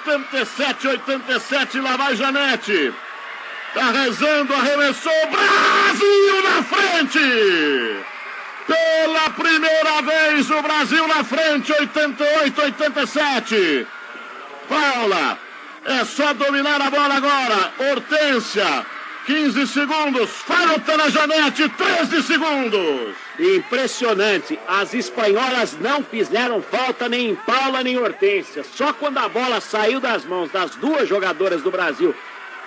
87-87, lá vai Janete. Tá rezando, arremessou, Brasil na frente! Pela primeira vez o Brasil na frente, 88-87. Paula, é só dominar a bola agora. Hortência, 15 segundos. Falta na Janete, 13 segundos. Impressionante, as espanholas não fizeram falta nem em Paula nem em Hortência. Só quando a bola saiu das mãos das duas jogadoras do Brasil,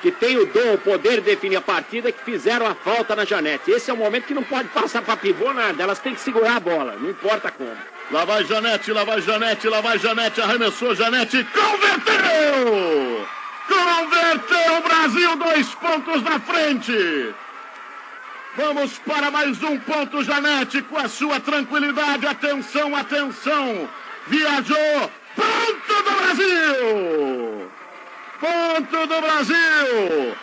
que tem o dom, o poder de definir a partida, que fizeram a falta na Janete. Esse é o momento que não pode passar para pivô nada, elas têm que segurar a bola, não importa como. Lá vai Janete, lá vai Janete, lá vai Janete, arremessou Janete, converteu! Converteu o Brasil, 2 pontos na frente. Vamos para mais um ponto, Janete, com a sua tranquilidade. Atenção, atenção. Viajou, ponto do Brasil! Ponto do Brasil!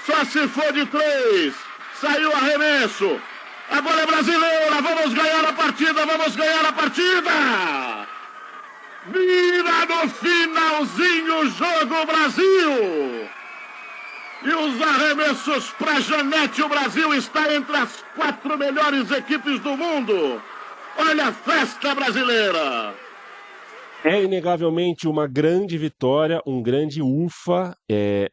Só se for de 3. Saiu o arremesso. A bola é brasileira. Vamos ganhar a partida, vamos ganhar a partida! Vira no finalzinho o jogo, Brasil! E os arremessos para Janete. O Brasil está entre as 4 melhores equipes do mundo. Olha a festa brasileira! É inegavelmente uma grande vitória, um grande ufa,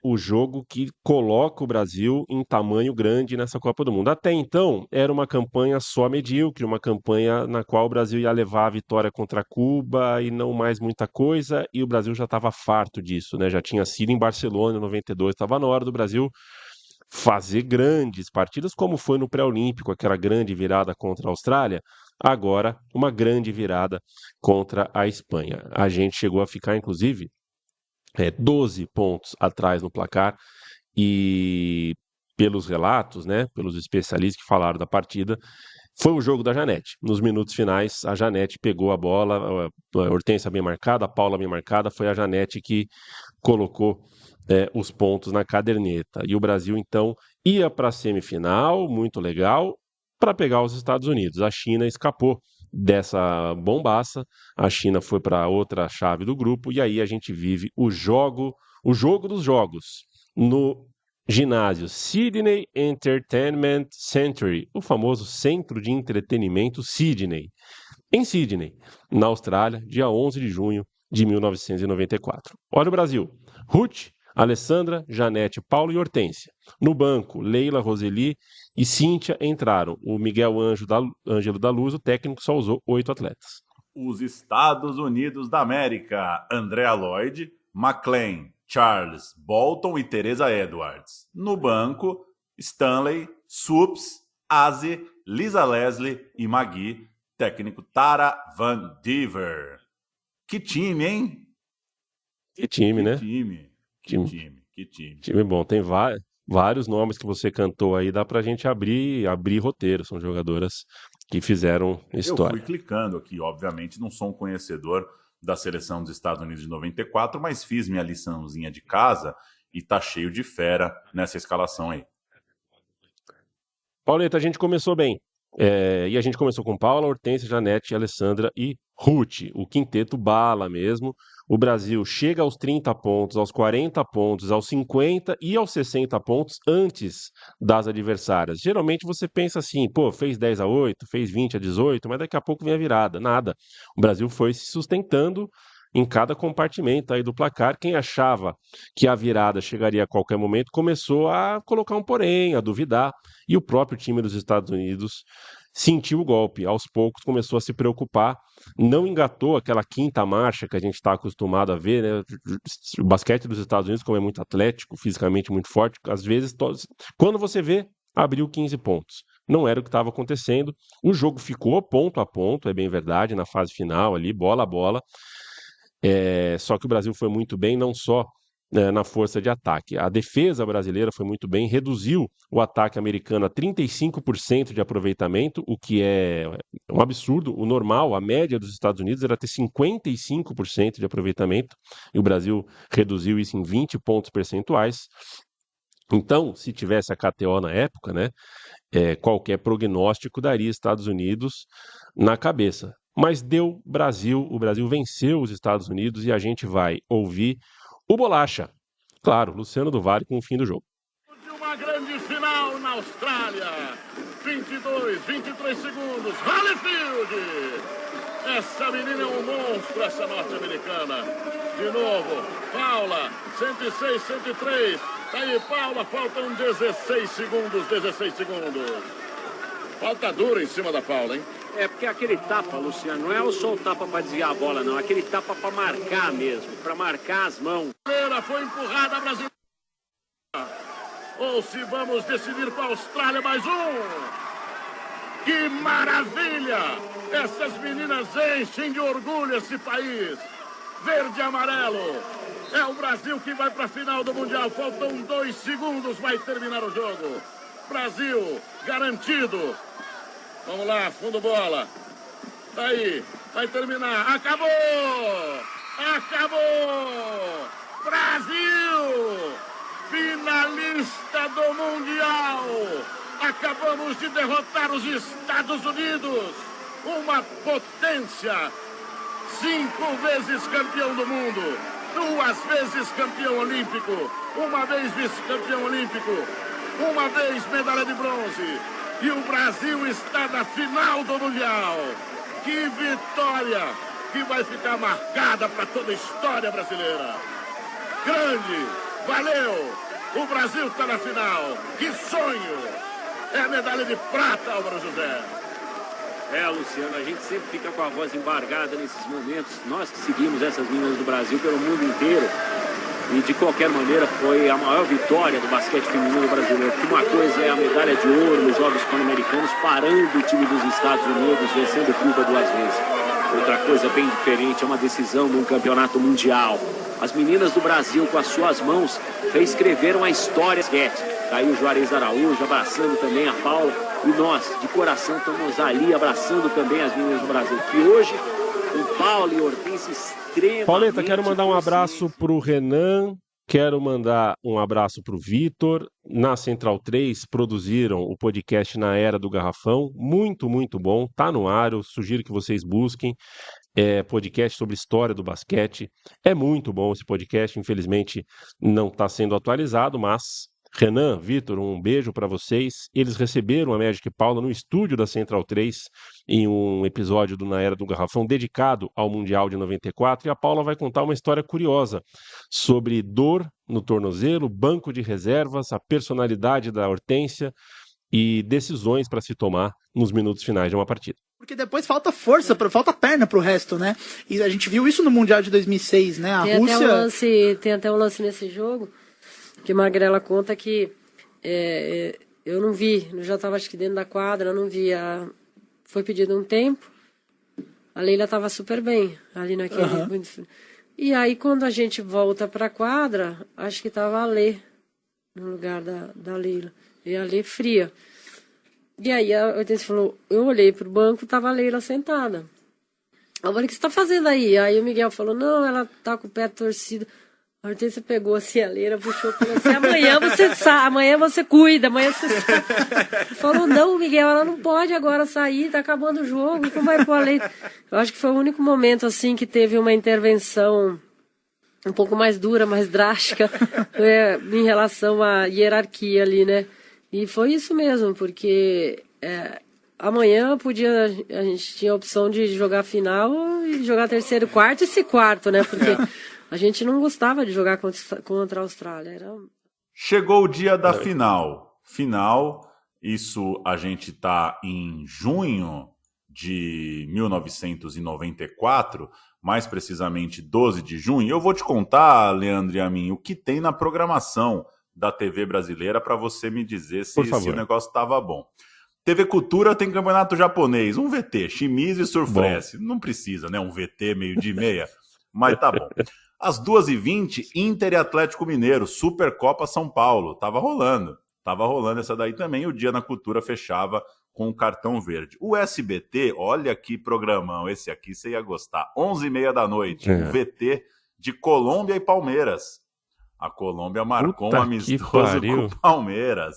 o jogo que coloca o Brasil em tamanho grande nessa Copa do Mundo. Até então, era uma campanha só medíocre, uma campanha na qual o Brasil ia levar a vitória contra Cuba e não mais muita coisa, e o Brasil já estava farto disso, né? Já tinha sido em Barcelona em 92, estava na hora do Brasil fazer grandes partidas, como foi no pré-olímpico, aquela grande virada contra a Austrália. Agora, uma grande virada contra a Espanha. A gente chegou a ficar, inclusive, 12 pontos atrás no placar e, pelos relatos, né, pelos especialistas que falaram da partida, foi o jogo da Janete. Nos minutos finais, a Janete pegou a bola, a Hortência bem marcada, a Paula bem marcada, foi a Janete que colocou os pontos na caderneta. E o Brasil, então, ia para a semifinal, muito legal, para pegar os Estados Unidos. A China escapou dessa bombaça, a China foi para outra chave do grupo, e aí a gente vive o jogo dos jogos, no ginásio Sydney Entertainment Centre, o famoso Centro de Entretenimento Sydney, em Sydney, na Austrália, dia 11 de junho de 1994. Olha o Brasil, Ruth, Alessandra, Janete, Paulo e Hortência. No banco, Leila, Roseli e Cíntia entraram. O Miguel Ângelo da Luz, o técnico, só usou 8 atletas. Os Estados Unidos da América, Andrea Lloyd, McLean, Charles, Bolton e Teresa Edwards. No banco, Stanley, Supes, Aze, Lisa Leslie e Magui, técnico Tara Van Diver. Que time, hein? Que time, né? Que time. Time bom. Tem vários nomes que você cantou aí, dá pra gente abrir roteiro. São jogadoras que fizeram história. Eu fui clicando aqui, obviamente não sou um conhecedor da seleção dos Estados Unidos de 94, mas fiz minha liçãozinha de casa e tá cheio de fera nessa escalação aí. Pauleta, a gente começou bem. E a gente começou com Paula, Hortência, Janete, Alessandra e Ruth. O quinteto bala mesmo. O Brasil chega aos 30 pontos, aos 40 pontos, aos 50 e aos 60 pontos antes das adversárias. Geralmente você pensa assim, fez 10-8, fez 20-18, mas daqui a pouco vem a virada. Nada. O Brasil foi se sustentando em cada compartimento aí do placar. Quem achava que a virada chegaria a qualquer momento começou a colocar um porém, a duvidar, e o próprio time dos Estados Unidos sentiu o golpe. Aos poucos começou a se preocupar, não engatou aquela quinta marcha que a gente está acostumado a ver, né? O basquete dos Estados Unidos, como é muito atlético, fisicamente muito forte, às vezes, quando você vê, abriu 15 pontos. Não era o que estava acontecendo. O jogo ficou ponto a ponto, é bem verdade, na fase final ali, bola a bola. Só que o Brasil foi muito bem, não só na força de ataque. A defesa brasileira foi muito bem, reduziu o ataque americano a 35% de aproveitamento, o que é um absurdo. O normal, a média dos Estados Unidos era ter 55% de aproveitamento, e o Brasil reduziu isso em 20 pontos percentuais. Então, se tivesse a KTO na época, né, qualquer prognóstico daria Estados Unidos na cabeça. Mas deu Brasil, o Brasil venceu os Estados Unidos, e a gente vai ouvir o Bolacha. Claro, Luciano do Vale com o fim do jogo. Uma Austrália. 22, 23 segundos. Holyfield. Essa menina é um monstro, essa norte-americana. De novo, Paula, 106, 103. Tá aí, Paula, faltam 16 segundos, 16 segundos. Falta dura em cima da Paula, hein? É porque aquele tapa, Luciano, não é só o tapa para desviar a bola, não. Aquele tapa para marcar mesmo, para marcar as mãos. Foi empurrada a brasileira. Ou se vamos decidir para a Austrália mais um. Que maravilha! Essas meninas enchem de orgulho esse país. Verde e amarelo. É o Brasil que vai para a final do Mundial. Faltam 2 segundos, vai terminar o jogo. Brasil, garantido. Vamos lá, fundo bola. Tá aí, vai terminar. Acabou! Acabou! Brasil! Finalista do Mundial! Acabamos de derrotar os Estados Unidos, uma potência, 5 vezes campeão do mundo, 2 vezes campeão olímpico, 1 vez vice-campeão olímpico, 1 vez medalha de bronze. E o Brasil está na final do Mundial. Que vitória que vai ficar marcada para toda a história brasileira. Grande, valeu, o Brasil está na final. Que sonho! É a medalha de prata, Álvaro José. Luciano, a gente sempre fica com a voz embargada nesses momentos. Nós que seguimos essas meninas do Brasil pelo mundo inteiro. E de qualquer maneira foi a maior vitória do basquete feminino brasileiro. Porque uma coisa é a medalha de ouro nos Jogos Pan-Americanos, parando o time dos Estados Unidos, vencendo Cuba 2 vezes. Outra coisa bem diferente é uma decisão num campeonato mundial. As meninas do Brasil, com as suas mãos, reescreveram a história do basquete. Tá aí o Juarez Araújo abraçando também a Paula. E nós, de coração, estamos ali abraçando também as meninas do Brasil. Que hoje, com Paula e Hortência extremamente... Pauleta, quero mandar um abraço pro Renan, quero mandar um abraço pro Vitor. Na Central 3 produziram o podcast Na Era do Garrafão. Muito, muito bom. Tá no ar, eu sugiro que vocês busquem. Podcast sobre história do basquete. É muito bom esse podcast, infelizmente não está sendo atualizado, mas Renan, Vitor, um beijo para vocês. Eles receberam a Magic Paula no estúdio da Central 3 em um episódio do Na Era do Garrafão dedicado ao Mundial de 94, e a Paula vai contar uma história curiosa sobre dor no tornozelo, banco de reservas, a personalidade da Hortência e decisões para se tomar nos minutos finais de uma partida. Porque depois falta força, falta perna pro resto, né? E a gente viu isso no Mundial de 2006, né? A Rússia... Tem até um lance nesse jogo que Magrela conta que eu não vi, eu já estava acho que dentro da quadra, eu não vi. Foi pedido um tempo, a Leila estava super bem ali naquele... E aí quando a gente volta para a quadra, acho que estava a Lê no lugar da Leila. E a Lê fria. E aí a Hortência falou, eu olhei pro banco, tava a Leila sentada. Eu falei, o que você tá fazendo aí? Aí o Miguel falou, não, ela tá com o pé torcido. A Hortência pegou assim a Leila, puxou e falou assim, amanhã você cuida, amanhã você sabe. Falou, não, Miguel, ela não pode agora sair, tá acabando o jogo, como vai pôr a Leila? Eu acho que foi o único momento assim que teve uma intervenção um pouco mais dura, mais drástica, em relação à hierarquia ali, né? E foi isso mesmo, porque amanhã a gente tinha a opção de jogar final e jogar terceiro, quarto e esse quarto, né? Porque a gente não gostava de jogar contra a Austrália. Chegou o dia da final. Final, isso a gente tá em junho de 1994, mais precisamente 12 de junho. Eu vou te contar, Leandro e a mim, o que tem na programação da TV brasileira para você me dizer se o negócio estava bom. TV Cultura tem campeonato japonês, um VT, Shimizu e Surfresse. Não precisa, né? Um VT meio de meia, mas tá bom. Às 2h20, Inter e Atlético Mineiro, Supercopa São Paulo. Tava rolando essa daí também. O Dia na Cultura fechava com o cartão verde. O SBT, olha que programão, esse aqui você ia gostar. 11h30 da noite, o VT de Colômbia e Palmeiras. A Colômbia marcou um amistoso com o Palmeiras,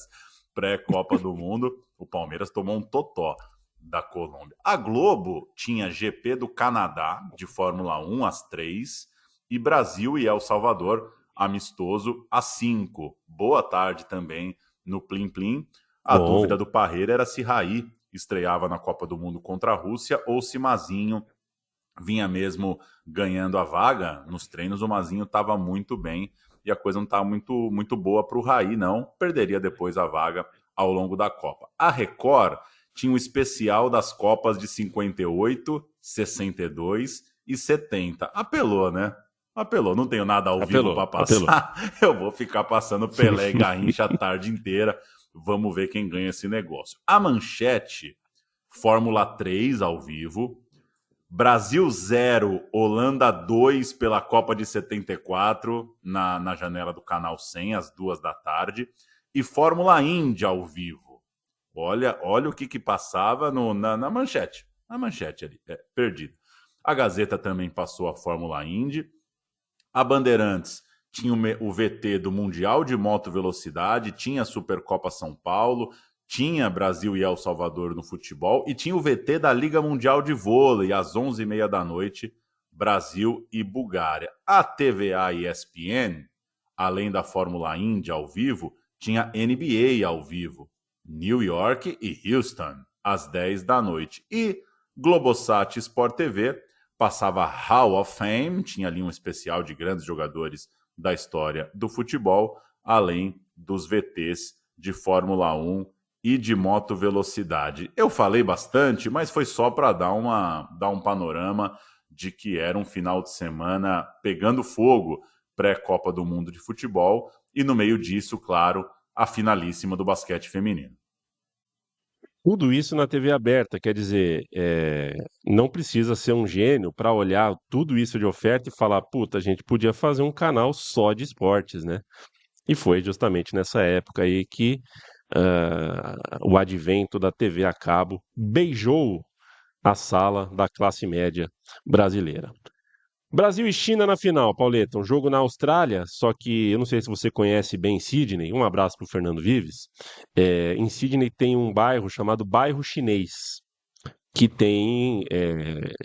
pré-Copa do Mundo. O Palmeiras tomou um totó da Colômbia. A Globo tinha GP do Canadá, de Fórmula 1, às 3, e Brasil e El Salvador, amistoso, às 5. Boa tarde também no Plim Plim. A dúvida do Parreira era se Raí estreava na Copa do Mundo contra a Rússia ou se Mazinho vinha mesmo ganhando a vaga. Nos treinos o Mazinho estava muito bem e a coisa não estava muito boa para o Raí, não. Perderia depois a vaga ao longo da Copa. A Record tinha um especial das Copas de 58, 62 e 70. Apelou, né? Apelou. Não tenho nada ao vivo para passar. Eu vou ficar passando Pelé e Garrincha a tarde inteira. Vamos ver quem ganha esse negócio. A Manchete, Fórmula 3 ao vivo. Brasil 0, Holanda 2 pela Copa de 74, na janela do Canal 100, às 14h. E Fórmula Indy ao vivo. Olha o que passava na manchete. Na manchete ali, perdido. A Gazeta também passou a Fórmula Indy. A Bandeirantes tinha o VT do Mundial de Moto Velocidade, tinha a Supercopa São Paulo, tinha Brasil e El Salvador no futebol e tinha o VT da Liga Mundial de Vôlei, às 11h30 da noite, Brasil e Bulgária. A TVA e ESPN, além da Fórmula Indy ao vivo, tinha NBA ao vivo, New York e Houston, às 10 da noite. E Globosat Sport TV passava Hall of Fame, tinha ali um especial de grandes jogadores da história do futebol, além dos VTs de Fórmula 1 e de moto velocidade. Eu falei bastante, mas foi só para dar um panorama de que era um final de semana pegando fogo, pré-Copa do Mundo de futebol, e no meio disso, claro, a finalíssima do basquete feminino. Tudo isso na TV aberta, quer dizer, não precisa ser um gênio para olhar tudo isso de oferta e falar, puta, a gente podia fazer um canal só de esportes, né? E foi justamente nessa época aí que o advento da TV a cabo beijou a sala da classe média brasileira. Brasil e China na final, Pauleta, um jogo na Austrália, só que eu não sei se você conhece bem Sydney, um abraço para o Fernando Vives. Em Sydney tem um bairro chamado Bairro Chinês, que tem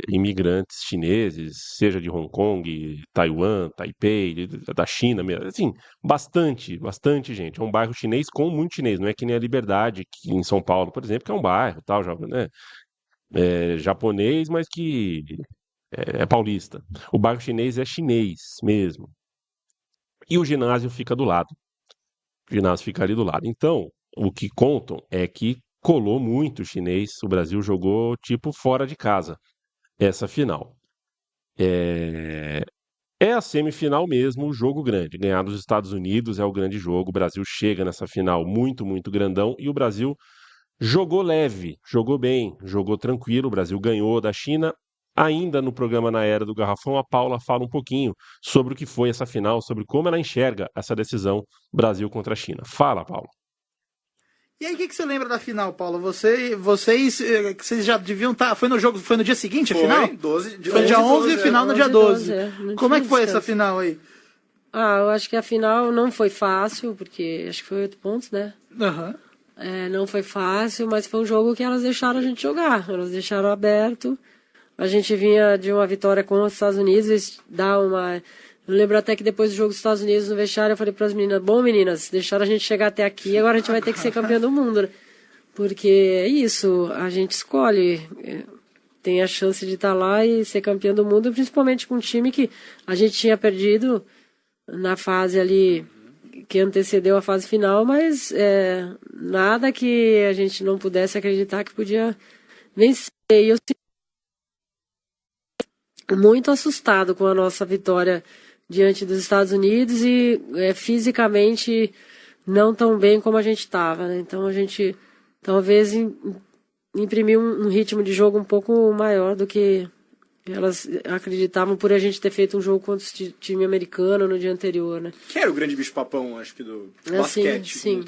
imigrantes chineses, seja de Hong Kong, Taiwan, Taipei, da China mesmo, assim, bastante gente. É um bairro chinês com muito chinês, não é que nem a Liberdade, que em São Paulo, por exemplo, que é um bairro, tal, né? Japonês, mas que é paulista. O bairro chinês é chinês mesmo. E o ginásio fica do lado. O ginásio fica ali do lado. Então, o que contam é que colou muito chinês. O Brasil jogou tipo fora de casa essa final. É a semifinal mesmo, o jogo grande. Ganhar dos Estados Unidos é o grande jogo. O Brasil chega nessa final muito, muito grandão. E o Brasil jogou leve, jogou bem, jogou tranquilo. O Brasil ganhou da China. Ainda no programa Na Era do Garrafão, a Paula fala um pouquinho sobre o que foi essa final, sobre como ela enxerga essa decisão Brasil contra a China. Fala, Paula. E aí, o que você lembra da final, Paulo? Vocês já deviam estar... Foi no dia seguinte a final? Foi dia 11 e a final no dia 12. Como é que foi essa final aí? Eu acho que a final não foi fácil, porque acho que foi 8 pontos, né? Uhum. Não foi fácil, mas foi um jogo que elas deixaram a gente jogar. Elas deixaram aberto. A gente vinha de uma vitória contra os Estados Unidos, eu lembro até que depois do jogo dos Estados Unidos no vestiário, eu falei para as meninas, bom meninas, deixaram a gente chegar até aqui, agora a gente vai ter que ser campeã do mundo, né? Porque é isso, a gente escolhe, tem a chance de estar lá e ser campeã do mundo, principalmente com um time que a gente tinha perdido na fase ali que antecedeu a fase final, mas nada que a gente não pudesse acreditar que podia vencer. E eu muito assustado com a nossa vitória diante dos Estados Unidos e fisicamente não tão bem como a gente estava, né? Então a gente talvez imprimiu um ritmo de jogo um pouco maior do que elas acreditavam por a gente ter feito um jogo contra o time americano no dia anterior, né? Que era o grande bicho-papão, acho que do basquete. Sim.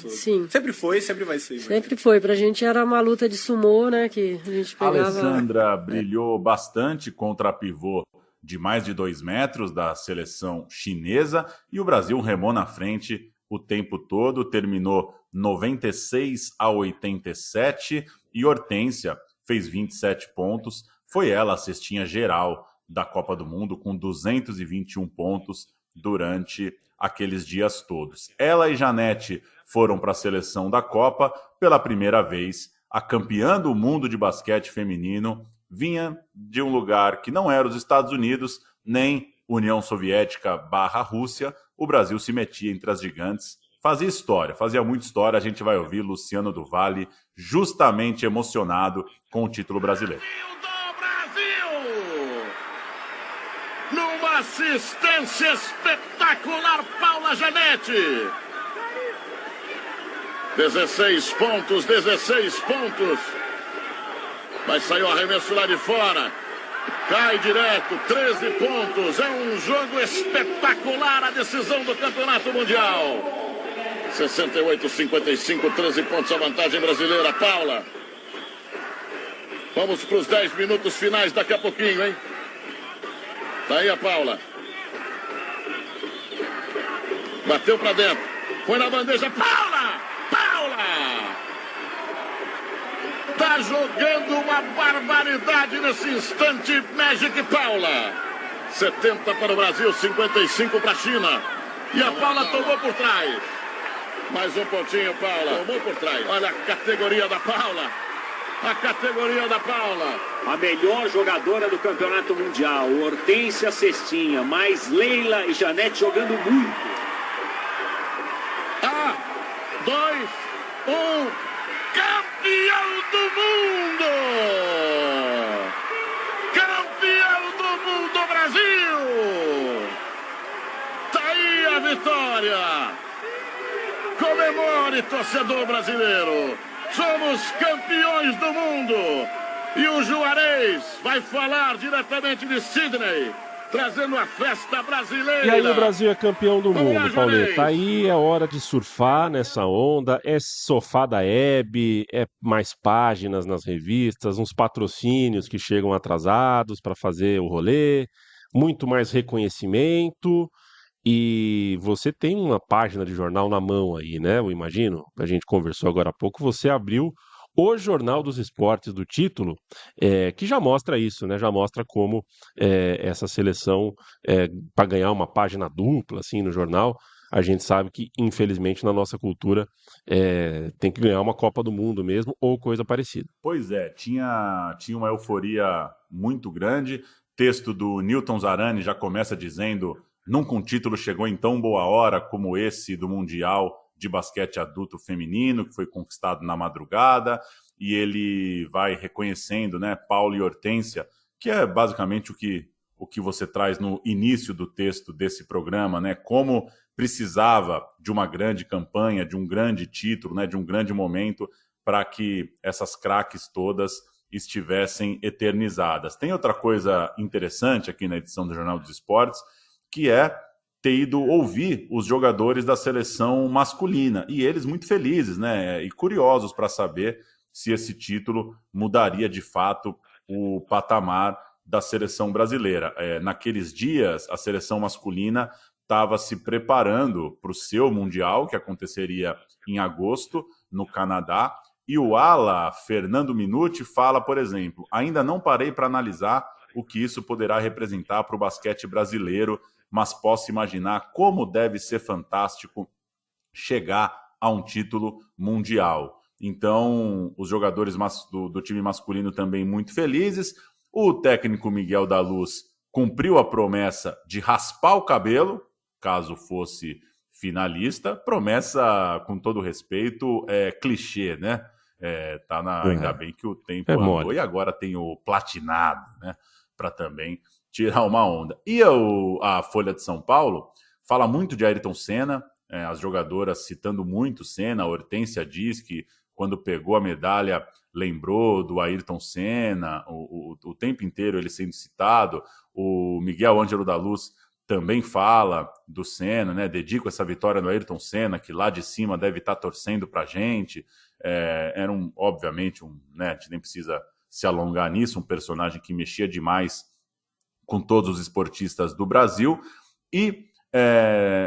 Sempre foi e sempre vai ser. Sempre foi. Pra gente era uma luta de sumô, né? Que a gente pegava... A Alessandra brilhou bastante contra a pivô de mais de 2 metros da seleção chinesa e o Brasil remou na frente o tempo todo, terminou 96-87 e Hortência fez 27 pontos. Foi ela a cestinha geral da Copa do Mundo, com 221 pontos durante aqueles dias todos. Ela e Janete foram para a seleção da Copa. Pela primeira vez, a campeã do mundo de basquete feminino vinha de um lugar que não era os Estados Unidos, nem União Soviética / Rússia. O Brasil se metia entre as gigantes. Fazia história, fazia muita história. A gente vai ouvir Luciano do Vale justamente emocionado com o título brasileiro. Numa assistência espetacular, Paula Janete. 16 pontos, 16 pontos. Mas saiu o arremesso lá de fora. Cai direto, 13 pontos. É um jogo espetacular, a decisão do Campeonato Mundial. 68-55, 13 pontos a vantagem brasileira. Paula. Vamos para os 10 minutos finais daqui a pouquinho, hein? Tá aí a Paula. Bateu para dentro. Foi na bandeja. Paula! Paula! Tá jogando uma barbaridade nesse instante. Magic Paula. 70 para o Brasil, 55 para a China. E a Paula tomou por trás. Mais um pontinho, Paula. Tomou por trás. Olha a categoria da Paula. A categoria da Paula. A melhor jogadora do Campeonato Mundial. Hortência Cestinha. Mais Leila e Janete jogando muito. 2, 1. Campeão do mundo! Campeão do mundo, Brasil! Tá aí a vitória! Comemore, torcedor brasileiro! Somos campeões do mundo! E o Juarez vai falar diretamente de Sydney, trazendo a festa brasileira. E aí o Brasil é campeão do mundo, Pauleta. Aí é hora de surfar nessa onda, é sofá da Hebe, é mais páginas nas revistas, uns patrocínios que chegam atrasados para fazer o rolê, muito mais reconhecimento. E você tem uma página de jornal na mão aí, né? Eu imagino, a gente conversou agora há pouco, você abriu o Jornal dos Esportes do título, que já mostra isso, né? Já mostra como essa seleção, para ganhar uma página dupla assim, no jornal, a gente sabe que, infelizmente, na nossa cultura, tem que ganhar uma Copa do Mundo mesmo, ou coisa parecida. Pois é, tinha uma euforia muito grande. Texto do Newton Zarani já começa dizendo: nunca um título chegou em tão boa hora como esse do Mundial de basquete adulto feminino, que foi conquistado na madrugada, e ele vai reconhecendo, né, Paula e Hortência, que é basicamente o que você traz no início do texto desse programa, né, como precisava de uma grande campanha, de um grande título, né, de um grande momento para que essas craques todas estivessem eternizadas. Tem outra coisa interessante aqui na edição do Jornal dos Esportes, que é ter ido ouvir os jogadores da seleção masculina, e eles muito felizes, né, e curiosos para saber se esse título mudaria de fato o patamar da seleção brasileira. Naqueles dias, a seleção masculina estava se preparando para o seu Mundial, que aconteceria em agosto, no Canadá, e o ala Fernando Minuti fala, por exemplo: ainda não parei para analisar o que isso poderá representar para o basquete brasileiro, mas posso imaginar como deve ser fantástico chegar a um título mundial. Então, os jogadores do time masculino também muito felizes. O técnico Miguel da Luz cumpriu a promessa de raspar o cabelo, caso fosse finalista. Promessa, com todo respeito, é clichê, né? Ainda bem que o tempo andou, e agora tem o platinado, né? Para também tirar uma onda. E a Folha de São Paulo fala muito de Ayrton Senna, as jogadoras citando muito Senna. A Hortência diz que quando pegou a medalha lembrou do Ayrton Senna, o tempo inteiro ele sendo citado. O Miguel Ângelo da Luz também fala do Senna, né? Dedico essa vitória no Ayrton Senna, que lá de cima deve estar torcendo pra gente. Era obviamente, né? A gente nem precisa se alongar nisso, um personagem que mexia demais com todos os esportistas do Brasil. E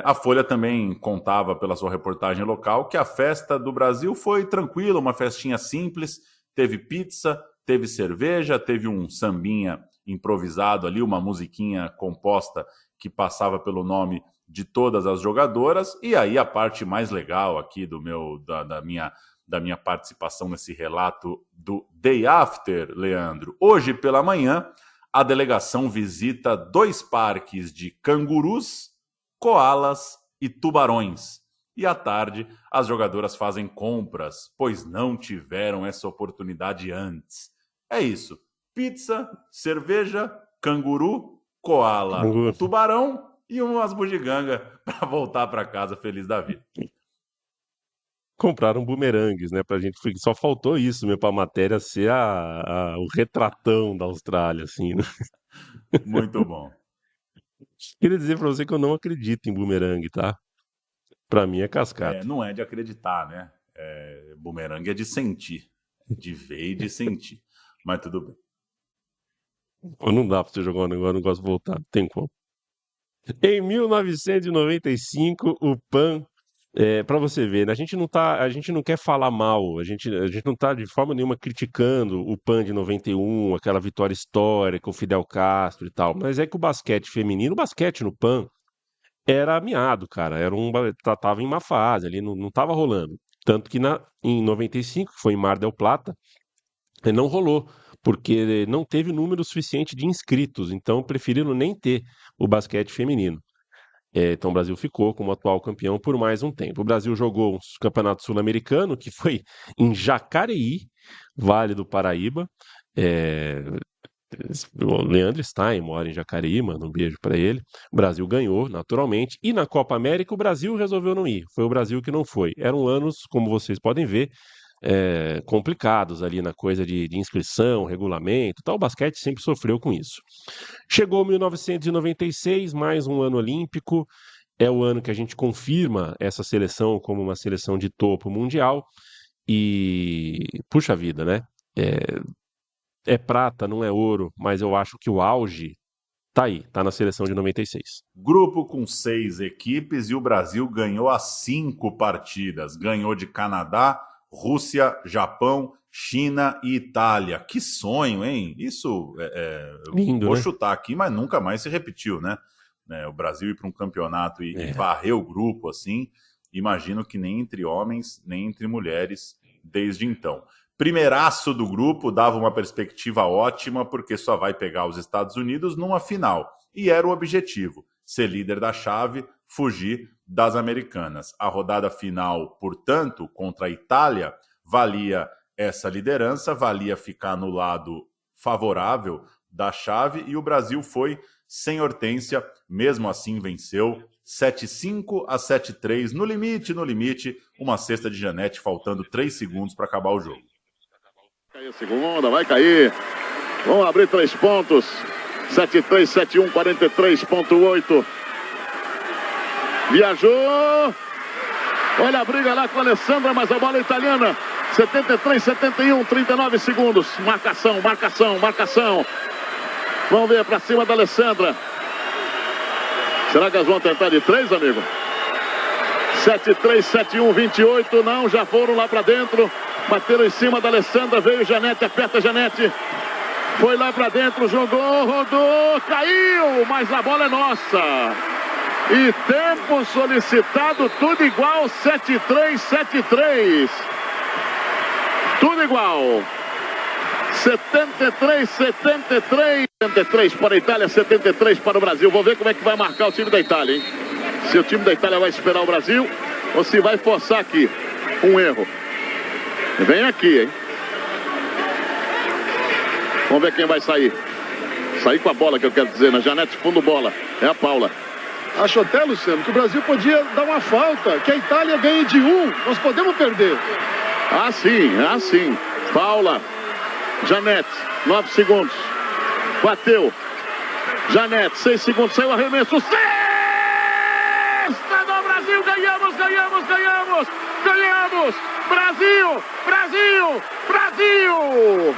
a Folha também contava, pela sua reportagem local, que a festa do Brasil foi tranquila, uma festinha simples. Teve pizza, teve cerveja, teve um sambinha improvisado ali, uma musiquinha composta que passava pelo nome de todas as jogadoras. E aí a parte mais legal aqui da minha participação nesse relato do Day After, Leandro. Hoje pela manhã, a delegação visita 2 parques de cangurus, coalas e tubarões. E à tarde, as jogadoras fazem compras, pois não tiveram essa oportunidade antes. É isso. Pizza, cerveja, canguru, koala, tubarão e umas bugigangas para voltar para casa feliz da vida. Compraram bumerangues, né, pra gente. Só faltou isso mesmo pra matéria ser o retratão da Austrália, assim, né? Muito bom. Queria dizer pra você que eu não acredito em bumerangue, tá? Pra mim é cascata. Não é de acreditar, né? Bumerangue é de sentir. De ver e de sentir. Mas tudo bem. Não dá pra você jogar um negócio e voltar. Não tem como. Em 1995, o PAN... para você ver, né? A gente não quer falar mal, a gente não tá de forma nenhuma criticando o PAN de 91, aquela vitória histórica, o Fidel Castro e tal, mas é que o basquete feminino, o basquete no PAN era miado, cara, tava em má fase ali, não tava rolando. Tanto que em 95, que foi em Mar del Plata, não rolou, porque não teve número suficiente de inscritos, então preferiram nem ter o basquete feminino. Então o Brasil ficou como atual campeão por mais um tempo. O Brasil jogou o Campeonato Sul-Americano, que foi em Jacareí, Vale do Paraíba. O Leandro Stein mora em Jacareí, manda um beijo para ele. O Brasil ganhou, naturalmente. E na Copa América o Brasil resolveu não ir. Foi o Brasil que não foi. Eram anos, como vocês podem ver, complicados ali na coisa de inscrição, regulamento, tal. O basquete sempre sofreu com isso. Chegou 1996, mais um ano olímpico, é o ano que a gente confirma essa seleção como uma seleção de topo mundial e, puxa vida, né? É prata, não é ouro, mas eu acho que o auge tá aí, tá na seleção de 96. Grupo com 6 equipes e o Brasil ganhou as 5 partidas. Ganhou de Canadá, Rússia, Japão, China e Itália. Que sonho, hein? Isso, lindo, vou né? chutar aqui, mas nunca mais se repetiu, né? O Brasil ir para um campeonato e varrer o grupo assim, imagino que nem entre homens, nem entre mulheres desde então. Primeiraço do grupo, dava uma perspectiva ótima, porque só vai pegar os Estados Unidos numa final. E era o objetivo, ser líder da chave, fugir das americanas. A rodada final, portanto, contra a Itália, valia essa liderança, valia ficar no lado favorável da chave, e o Brasil foi sem Hortência, mesmo assim venceu 7-5 a 7-3, no limite, uma cesta de Janete, faltando 3 segundos para acabar o jogo. Segunda, vai cair. Vamos abrir 3 pontos. 7-3, 7-1, 43,8. Viajou. Olha a briga lá com a Alessandra, mas a bola é italiana. 73, 71, 39 segundos. Marcação. Vamos ver pra cima da Alessandra. Será que elas vão tentar de 3, amigo? 7-3, 7-1, 28. Não, já foram lá pra dentro. Bateram em cima da Alessandra, veio Janete, aperta Janete. Foi lá pra dentro, jogou, rodou, caiu, mas a bola é nossa. E tempo solicitado, tudo igual, 7-3, 7-3. Tudo igual. 73, 73. 73 para a Itália, 73 para o Brasil. Vou ver como é que vai marcar o time da Itália, hein? Se o time da Itália vai esperar o Brasil ou se vai forçar aqui um erro. Vem aqui, hein? Vamos ver quem vai sair. Sair com a bola, que eu quero dizer, na Janete, fundo bola. É a Paula. Acho até, Luciano, que o Brasil podia dar uma falta, que a Itália ganhe de 1. Nós podemos perder. Ah, sim. Paula. Janete, 9 segundos. Bateu. Janete, 6 segundos. Saiu o arremesso. Cesta do Brasil. Ganhamos. Brasil.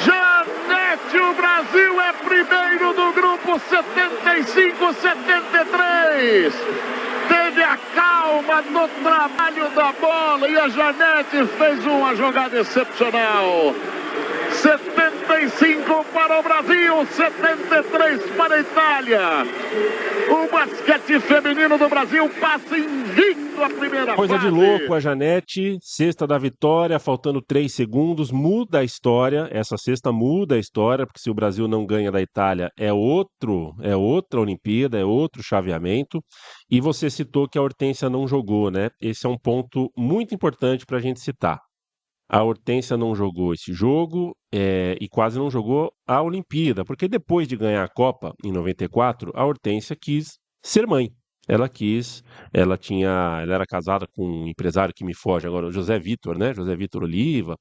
Janete, o Brasil é primeiro do grupo, 75-73. Teve a calma no trabalho da bola e a Janete fez uma jogada excepcional. 75 para o Brasil, 73 para a Itália. O basquete feminino do Brasil passa invicto a primeira Coisa fase. de louco, a Janete, sexta da vitória, faltando 3 segundos, muda a história, essa sexta muda a história, porque se o Brasil não ganha da Itália é outra Olimpíada, é outro chaveamento, e você citou que a Hortência não jogou, né? Esse é um ponto muito importante para a gente citar. A Hortência não jogou esse jogo e quase não jogou a Olimpíada, porque depois de ganhar a Copa, em 94, a Hortência quis ser mãe. Ela era casada com um empresário que me foge agora, o José Vitor, né? José Vitor Oliva,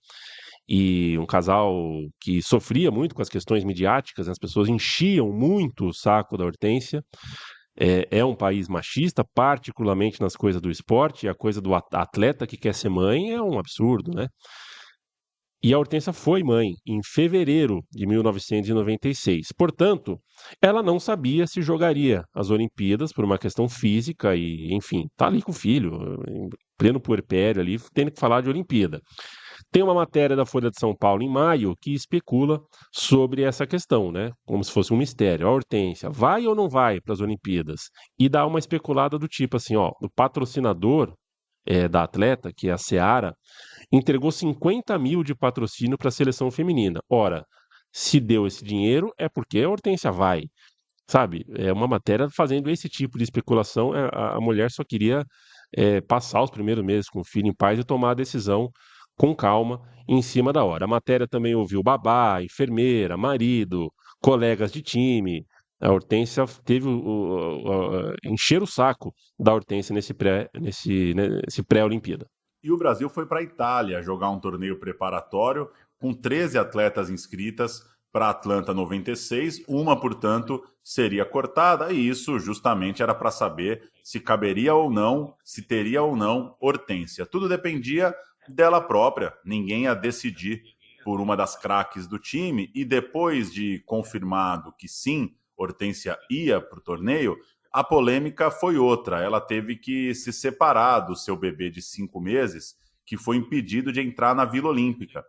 e um casal que sofria muito com as questões midiáticas, as pessoas enchiam muito o saco da Hortência. É um país machista, particularmente nas coisas do esporte, e a coisa do atleta que quer ser mãe é um absurdo, né? E a Hortência foi mãe em fevereiro de 1996. Portanto, ela não sabia se jogaria as Olimpíadas por uma questão física e, enfim, tá ali com o filho, em pleno puerpério ali, tendo que falar de Olimpíada. Tem uma matéria da Folha de São Paulo em maio que especula sobre essa questão, né? Como se fosse um mistério. A Hortência vai ou não vai para as Olimpíadas? E dá uma especulada do tipo assim, ó, o patrocinador da atleta, que é a Seara, entregou 50 mil de patrocínio para a seleção feminina. Ora, se deu esse dinheiro é porque a Hortência vai, sabe? É uma matéria fazendo esse tipo de especulação. A mulher só queria passar os primeiros meses com o filho em paz e tomar a decisão com calma, em cima da hora. A matéria também ouviu babá, enfermeira, marido, colegas de time. A Hortência teve encher o saco da Hortência nesse pré-Olimpíada. E o Brasil foi para a Itália jogar um torneio preparatório com 13 atletas inscritas para Atlanta 96. Uma, portanto, seria cortada, e isso justamente era para saber se caberia ou não, se teria ou não Hortência. Tudo dependia dela própria, ninguém ia decidir por uma das craques do time, e depois de confirmado que sim, Hortência ia para o torneio, a polêmica foi outra. Ela teve que se separar do seu bebê de 5 meses, que foi impedido de entrar na Vila Olímpica.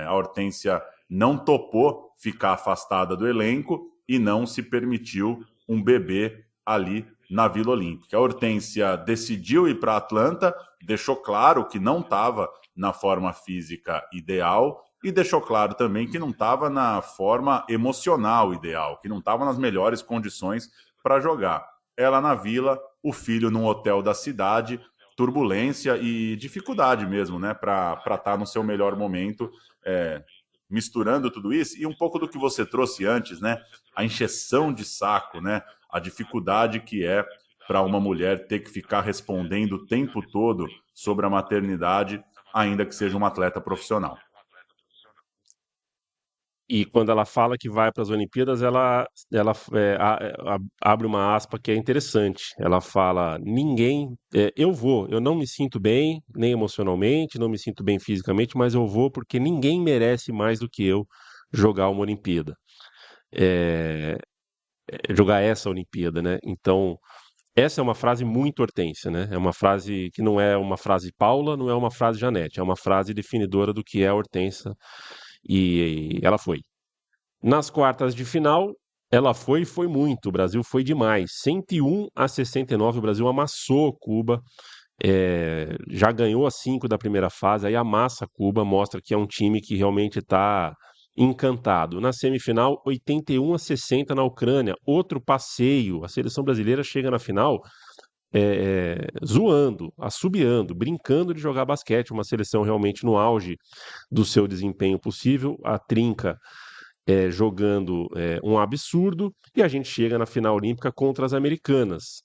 A Hortência não topou ficar afastada do elenco e não se permitiu um bebê ali na Vila Olímpica. A Hortência decidiu ir para Atlanta, deixou claro que não estava na forma física ideal e deixou claro também que não estava na forma emocional ideal, que não estava nas melhores condições para jogar. Ela na Vila, o filho num hotel da cidade, turbulência e dificuldade mesmo, né, para estar no seu melhor momento, misturando tudo isso e um pouco do que você trouxe antes, né, a encheção de saco, né, a dificuldade que é para uma mulher ter que ficar respondendo o tempo todo sobre a maternidade, ainda que seja uma atleta profissional. E quando ela fala que vai para as Olimpíadas, ela abre uma aspa que é interessante. Ela fala, eu não me sinto bem, nem emocionalmente, não me sinto bem fisicamente, mas eu vou porque ninguém merece mais do que eu jogar uma Olimpíada. Jogar essa Olimpíada, né? Então, essa é uma frase muito Hortência, né? É uma frase que não é uma frase Paula, não é uma frase Janete, é uma frase definidora do que é a Hortência. E ela foi. Nas quartas de final, ela foi muito. O Brasil foi demais. 101-69, o Brasil amassou Cuba. Já ganhou as 5 da primeira fase, aí amassa Cuba, mostra que é um time que realmente está encantado. Na semifinal, 81-60 na Ucrânia. Outro passeio. A seleção brasileira chega na final zoando, assobiando, brincando de jogar basquete, uma seleção realmente no auge do seu desempenho possível, a trinca jogando um absurdo, e a gente chega na final olímpica contra as americanas.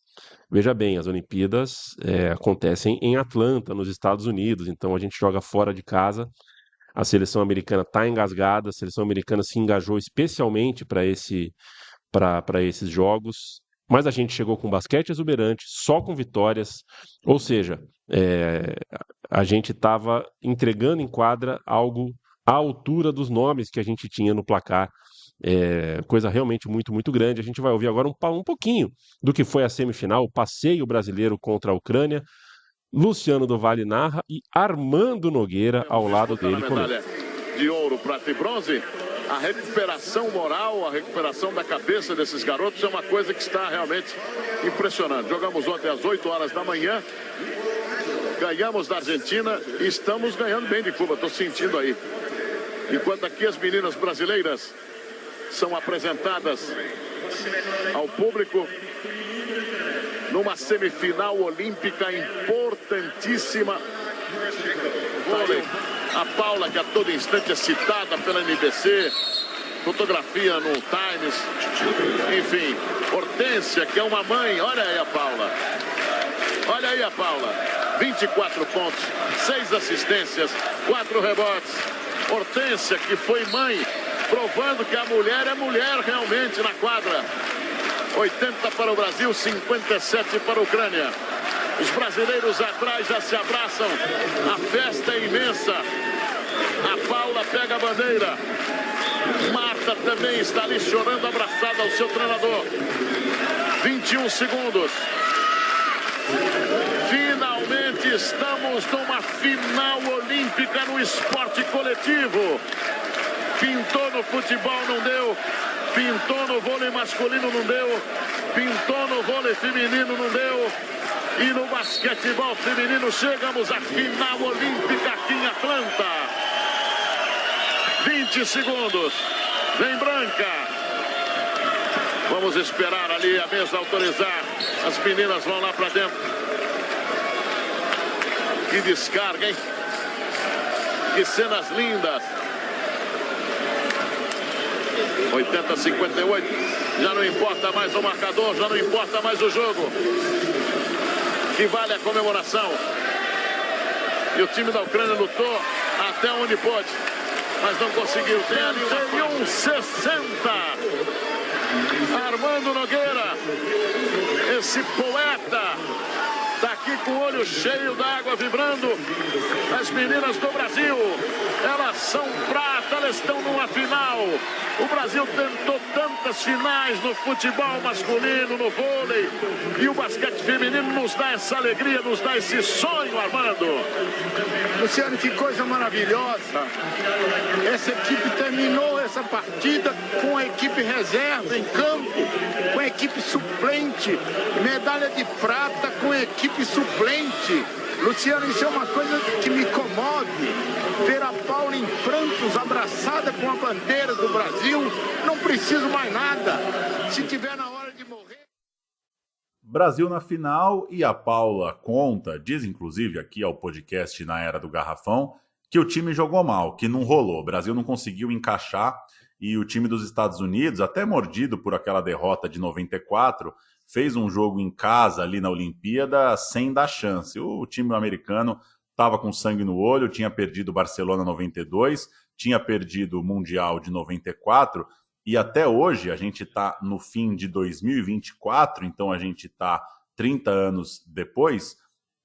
Veja bem, as Olimpíadas acontecem em Atlanta, nos Estados Unidos, então a gente joga fora de casa, a seleção americana está engasgada, a seleção americana se engajou especialmente para esses jogos, mas a gente chegou com basquete exuberante, só com vitórias, ou seja, a gente estava entregando em quadra algo à altura dos nomes que a gente tinha no placar, coisa realmente muito, muito grande. A gente vai ouvir agora um pouquinho do que foi a semifinal, o passeio brasileiro contra a Ucrânia. Luciano do Vale narra e Armando Nogueira ao lado dele conosco. de ouro, prata e bronze, a recuperação moral, a recuperação da cabeça desses garotos é uma coisa que está realmente impressionante. Jogamos ontem às 8 horas da manhã, ganhamos da Argentina e estamos ganhando bem de Cuba, estou sentindo aí. Enquanto aqui as meninas brasileiras são apresentadas ao público numa semifinal olímpica importantíssima. Vôlei. A Paula, que a todo instante é citada pela NBC, fotografia no Times, enfim, Hortência, que é uma mãe, olha aí a Paula, 24 pontos, 6 assistências, 4 rebotes. Hortência, que foi mãe, provando que a mulher é mulher realmente na quadra. 80 para o Brasil, 57 para a Ucrânia. Os brasileiros atrás já se abraçam. A festa é imensa. A Paula pega a bandeira. Marta também está ali chorando, abraçada ao seu treinador. 21 segundos. Finalmente estamos numa final olímpica no esporte coletivo. Pintou no futebol, não deu. Pintou no vôlei masculino, não deu. Pintou no vôlei feminino, não deu. E no basquetebol feminino chegamos à final olímpica aqui em Atlanta. 20 segundos. Vem Branca. Vamos esperar ali a mesa autorizar. As meninas vão lá para dentro. Que descarga, hein? Que cenas lindas. 80-58. Já não importa mais o marcador, já não importa mais o jogo. Que vale a comemoração. E o time da Ucrânia lutou até onde pôde, mas não conseguiu. Tem ali um 60. Armando Nogueira, esse poeta, tá aqui com o olho cheio d'água, vibrando. As meninas do Brasil, elas são prata, elas estão numa final. O Brasil tentou tantas finais no futebol masculino, no vôlei, e o basquete feminino nos dá essa alegria, nos dá esse sonho, Armando. Luciano, que coisa maravilhosa. Essa equipe terminou essa partida com a equipe reserva em campo, com a equipe suplente, medalha de prata com a equipe suplente. Luciano, isso é uma coisa que me comove. Ver a Paula em prantos, abraçada com a bandeira do Brasil, não preciso mais nada. Se tiver na hora de morrer... Brasil na final, e a Paula conta, diz inclusive aqui ao podcast Na Era do Garrafão, que o time jogou mal, que não rolou. O Brasil não conseguiu encaixar, e o time dos Estados Unidos, até mordido por aquela derrota de 94, fez um jogo em casa ali na Olimpíada sem dar chance. O time americano estava com sangue no olho, tinha perdido o Barcelona 92, tinha perdido o Mundial de 94, e até hoje a gente está no fim de 2024, então a gente está 30 anos depois,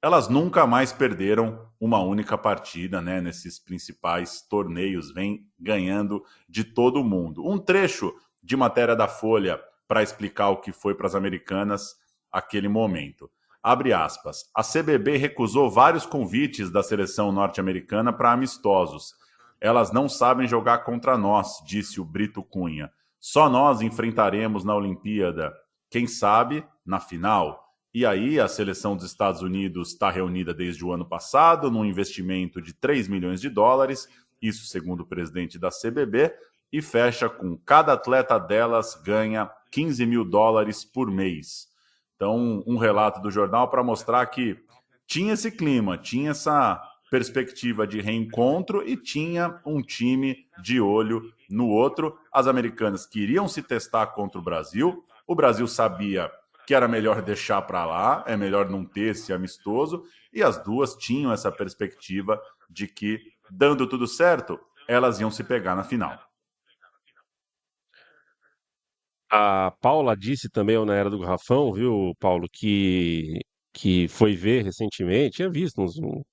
elas nunca mais perderam uma única partida, né, nesses principais torneios, vem ganhando de todo mundo. Um trecho de matéria da Folha para explicar o que foi para as americanas aquele momento. Abre aspas. A CBB recusou vários convites da seleção norte-americana para amistosos. Elas não sabem jogar contra nós, disse o Brito Cunha. Só nós enfrentaremos na Olimpíada. Quem sabe, na final. E aí a seleção dos Estados Unidos está reunida desde o ano passado num investimento de 3 milhões de dólares, isso segundo o presidente da CBB, e fecha com cada atleta delas ganha 15 mil dólares por mês. Então, um relato do jornal para mostrar que tinha esse clima, tinha essa perspectiva de reencontro e tinha um time de olho no outro. As americanas queriam se testar contra o Brasil sabia que era melhor deixar para lá, é melhor não ter esse amistoso, e as duas tinham essa perspectiva de que, dando tudo certo, elas iam se pegar na final. A Paula disse também na Era do Garrafão, viu, Paulo, que foi ver recentemente, tinha visto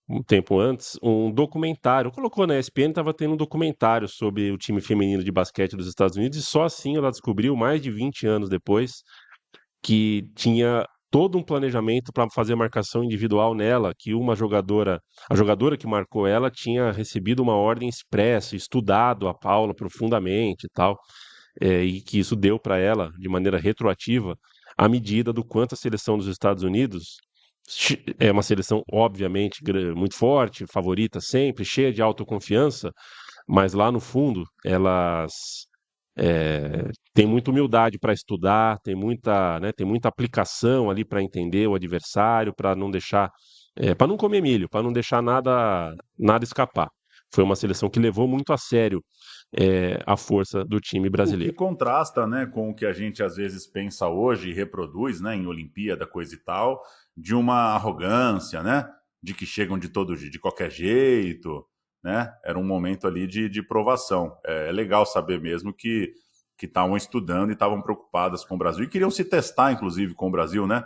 um tempo antes, um documentário, colocou na ESPN, estava tendo um documentário sobre o time feminino de basquete dos Estados Unidos, e só assim ela descobriu, mais de 20 anos depois, que tinha todo um planejamento para fazer marcação individual nela, que a jogadora que marcou ela tinha recebido uma ordem expressa, estudado a Paula profundamente e tal, e que isso deu para ela, de maneira retroativa, a medida do quanto a seleção dos Estados Unidos é uma seleção, obviamente, muito forte, favorita sempre, cheia de autoconfiança, mas lá no fundo elas têm muita humildade para estudar, tem muita aplicação ali para entender o adversário, para não deixar, para não comer milho, para não deixar nada escapar. Foi uma seleção que levou muito a sério a força do time brasileiro. O que contrasta, né, com o que a gente às vezes pensa hoje e reproduz, né, em Olimpíada, coisa e tal, de uma arrogância, né, de que chegam de qualquer jeito, né? Era um momento ali de provação. É legal saber mesmo que estavam estudando e estavam preocupadas com o Brasil e queriam se testar, inclusive, com o Brasil, né?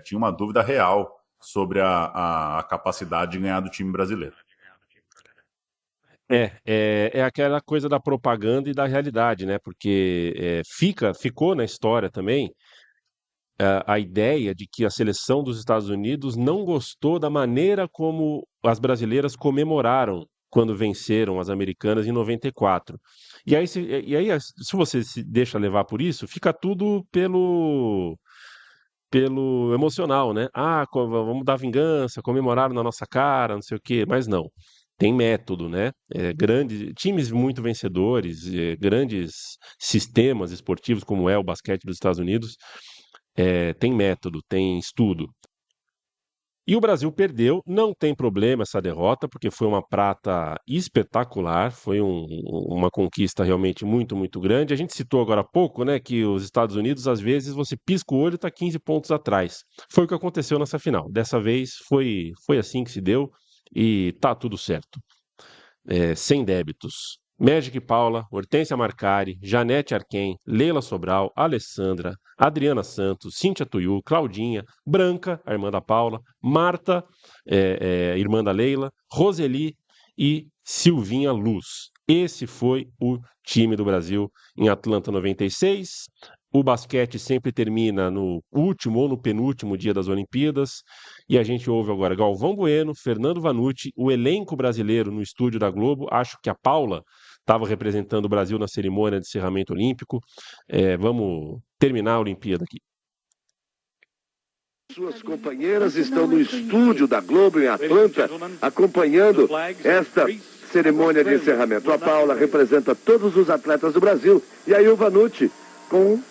Tinha uma dúvida real sobre a capacidade de ganhar do time brasileiro. É aquela coisa da propaganda e da realidade, né? Porque ficou na história também a ideia de que a seleção dos Estados Unidos não gostou da maneira como as brasileiras comemoraram quando venceram as americanas em 94. E aí, se você se deixa levar por isso, fica tudo pelo emocional, né? Vamos dar vingança, comemoraram na nossa cara, não sei o quê, mas não. Tem método, né? Times muito vencedores, grandes sistemas esportivos, como é o basquete dos Estados Unidos, tem método, tem estudo. E o Brasil perdeu, não tem problema essa derrota, porque foi uma prata espetacular, foi uma conquista realmente muito, muito grande. A gente citou agora há pouco, né, que os Estados Unidos, às vezes, você pisca o olho e está 15 pontos atrás. Foi o que aconteceu nessa final. Dessa vez foi assim que se deu e tá tudo certo. Sem débitos. Magic Paula, Hortência Marcari, Janete Arquem, Leila Sobral, Alessandra, Adriana Santos, Cíntia Tuiu, Claudinha, Branca, a irmã da Paula, Marta, irmã da Leila, Roseli e Silvinha Luz. Esse foi o time do Brasil em Atlanta 96. O basquete sempre termina no último ou no penúltimo dia das Olimpíadas. E a gente ouve agora Galvão Bueno, Fernando Vanucci, o elenco brasileiro no estúdio da Globo. Acho que a Paula estava representando o Brasil na cerimônia de encerramento olímpico. Vamos terminar a Olimpíada aqui. Suas companheiras estão no estúdio da Globo em Atlanta, acompanhando esta cerimônia de encerramento. A Paula representa todos os atletas do Brasil e aí o Vanucci com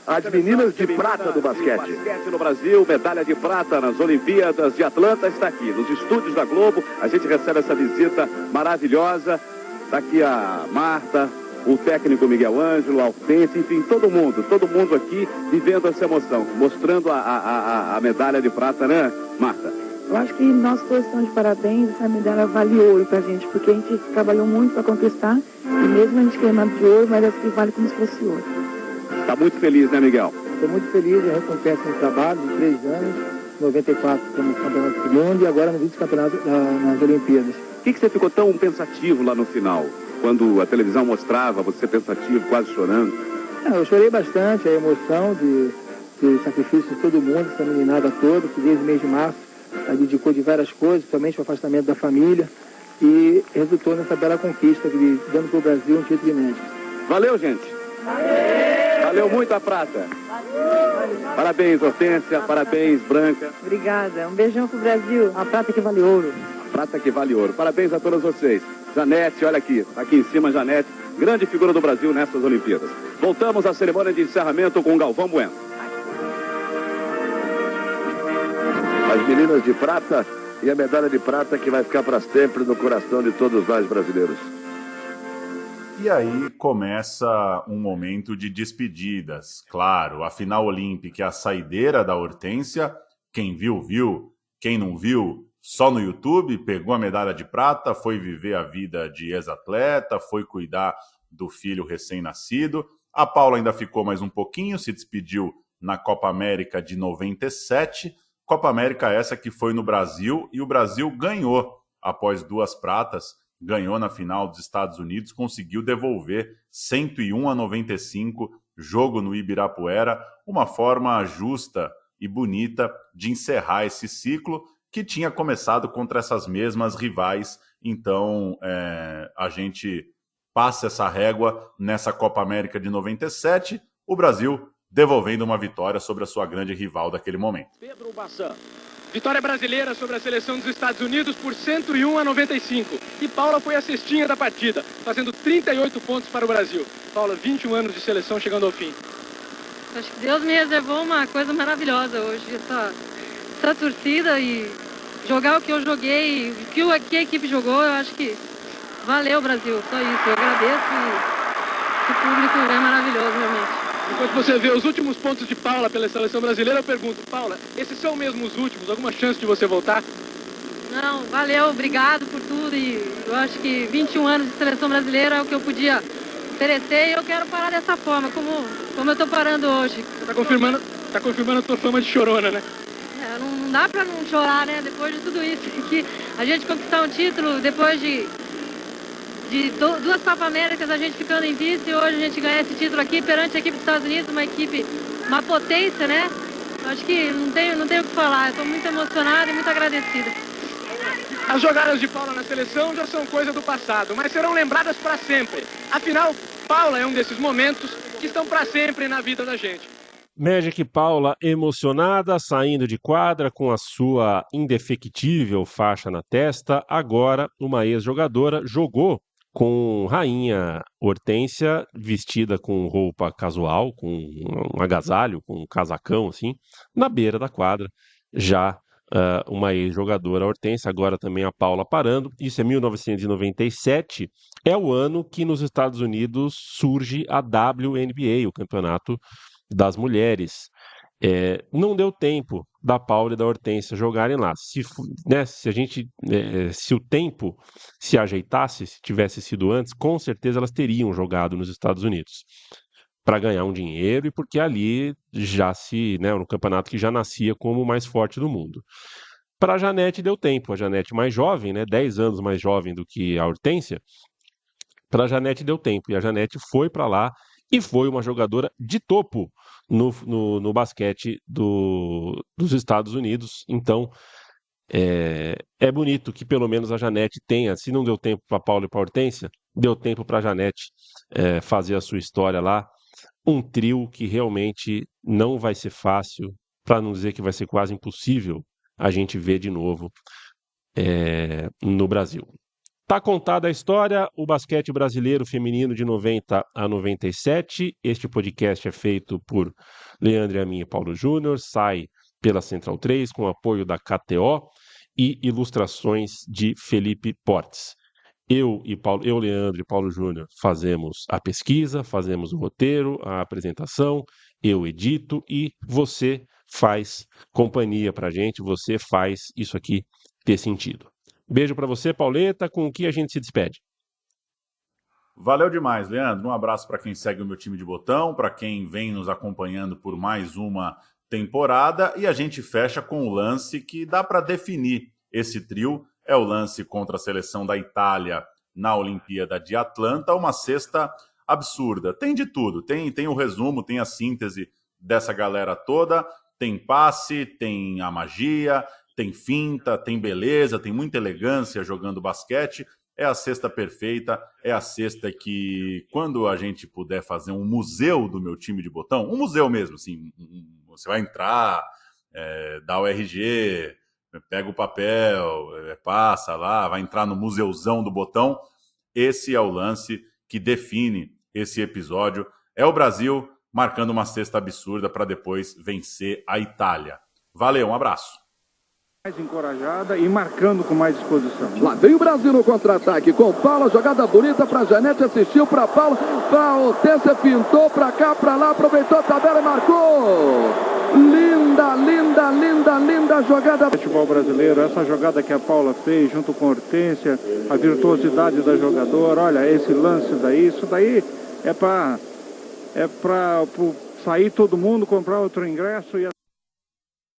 as meninas de prata do basquete. Basquete no Brasil, medalha de prata nas Olimpíadas de Atlanta está aqui, nos estúdios da Globo. A gente recebe essa visita maravilhosa. Está aqui a Marta, o técnico Miguel Ângelo, a Hortência, enfim, todo mundo aqui vivendo essa emoção, mostrando a medalha de prata, né, Marta? Eu acho que nós todos estamos de parabéns, essa medalha vale ouro pra gente, porque a gente trabalhou muito para conquistar, e mesmo a gente queimando de ouro, mas que vale como se fosse ouro. Está muito feliz, né, Miguel? Estou muito feliz, a recompensa no trabalho de 3 anos, 94 como campeonato do mundo e agora no vice-campeonato nas Olimpíadas. Por que você ficou tão pensativo lá no final? Quando a televisão mostrava você pensativo, quase chorando? Eu chorei bastante, a emoção de sacrifício de todo mundo, essa meninada toda, que desde o mês de março dedicou de várias coisas, somente o afastamento da família, e resultou nessa bela conquista, dando para o Brasil um título inédito. Valeu, gente! Valeu muito a prata! Parabéns, Hortência, parabéns, Branca. Obrigada, um beijão pro Brasil. A prata que vale ouro. Prata que vale ouro. Parabéns a todas vocês. Janete, olha aqui em cima, Janete, grande figura do Brasil nessas Olimpíadas. Voltamos à cerimônia de encerramento com Galvão Bueno. As meninas de prata e a medalha de prata que vai ficar para sempre no coração de todos nós brasileiros. E aí começa um momento de despedidas. Claro, a final olímpica e a saideira da Hortência, quem viu, viu. Quem não viu, só no YouTube, pegou a medalha de prata, foi viver a vida de ex-atleta, foi cuidar do filho recém-nascido. A Paula ainda ficou mais um pouquinho, se despediu na Copa América de 97. Copa América essa que foi no Brasil, e o Brasil ganhou após 2 pratas, ganhou na final dos Estados Unidos, conseguiu devolver 101-95, jogo no Ibirapuera, uma forma justa e bonita de encerrar esse ciclo que tinha começado contra essas mesmas rivais. Então, a gente passa essa régua nessa Copa América de 97, o Brasil devolvendo uma vitória sobre a sua grande rival daquele momento. Pedro Bassan. Vitória brasileira sobre a seleção dos Estados Unidos por 101-95. E Paula foi a cestinha da partida, fazendo 38 pontos para o Brasil. Paula, 21 anos de seleção chegando ao fim. Acho que Deus me reservou uma coisa maravilhosa hoje. Essa torcida e jogar o que eu joguei, o que a equipe jogou, eu acho que valeu, Brasil. Só isso. Eu agradeço e o público é maravilhoso, realmente. Enquanto você vê os últimos pontos de Paula pela seleção brasileira, eu pergunto, Paula, esses são mesmo os últimos? Alguma chance de você voltar? Não, valeu, obrigado por tudo. E eu acho que 21 anos de seleção brasileira é o que eu podia oferecer e eu quero parar dessa forma, como eu tô parando hoje. Tá confirmando a tua fama de chorona, né? Não dá pra não chorar, né? Depois de tudo isso. Que a gente conquistar um título depois de duas Copa Américas, a gente ficando em vice, e hoje a gente ganha esse título aqui perante a equipe dos Estados Unidos, uma potência, né? Acho que não tenho o que falar, eu tô muito emocionada e muito agradecida. As jogadas de Paula na seleção já são coisa do passado, mas serão lembradas para sempre. Afinal, Paula é um desses momentos que estão para sempre na vida da gente. Magic Paula emocionada, saindo de quadra com a sua indefectível faixa na testa. Agora, uma ex-jogadora jogou com Rainha Hortência, vestida com roupa casual, com um agasalho, com um casacão, assim, na beira da quadra. Já uma ex-jogadora Hortência, agora também a Paula parando. Isso é 1997, é o ano que nos Estados Unidos surge a WNBA, o Campeonato das Mulheres. Não deu tempo da Paula e da Hortência jogarem lá. Se o tempo se ajeitasse, se tivesse sido antes, com certeza elas teriam jogado nos Estados Unidos para ganhar um dinheiro e porque ali já no campeonato que já nascia como o mais forte do mundo. Para a Janete deu tempo, a Janete mais jovem, 10 anos mais jovem do que a Hortência, para a Janete deu tempo e a Janete foi para lá e foi uma jogadora de topo no basquete dos Estados Unidos. Então, é bonito que pelo menos a Janete tenha, se não deu tempo para a Paula e para a Hortência, deu tempo para a Janete fazer a sua história lá. Um trio que realmente não vai ser fácil, para não dizer que vai ser quase impossível a gente ver de novo no Brasil. Está contada a história, o basquete brasileiro feminino de 90 a 97. Este podcast é feito por Leandro e a mim e Paulo Júnior, sai pela Central 3 com apoio da KTO e ilustrações de Felipe Portes. Eu, Leandro e Paulo Júnior fazemos a pesquisa, fazemos o roteiro, a apresentação, eu edito e você faz companhia para a gente, você faz isso aqui ter sentido. Beijo para você, Pauleta, com o que a gente se despede. Valeu demais, Leandro. Um abraço para quem segue o meu time de botão, para quem vem nos acompanhando por mais uma temporada, e a gente fecha com o lance que dá para definir esse trio. É o lance contra a seleção da Itália na Olimpíada de Atlanta, uma cesta absurda. Tem de tudo, tem o resumo, tem a síntese dessa galera toda, tem passe, tem a magia, tem finta, tem beleza, tem muita elegância jogando basquete. É a cesta perfeita, é a cesta que, quando a gente puder fazer um museu do meu time de botão, um museu mesmo, assim, você vai entrar, dá o RG, pega o papel, passa lá, vai entrar no museuzão do botão. Esse é o lance que define esse episódio. É o Brasil marcando uma cesta absurda para depois vencer a Itália. Valeu, um abraço. Mais encorajada e marcando com mais disposição. Lá vem o Brasil no contra-ataque com Paula, jogada bonita para Janete, assistiu para Paula, para Hortência, pintou para cá, para lá, aproveitou a tabela e marcou. Linda, linda, linda, linda jogada. Futebol brasileiro, essa jogada que a Paula fez junto com a Hortência, a virtuosidade da jogadora, olha, esse lance daí, isso daí é para sair todo mundo, comprar outro ingresso e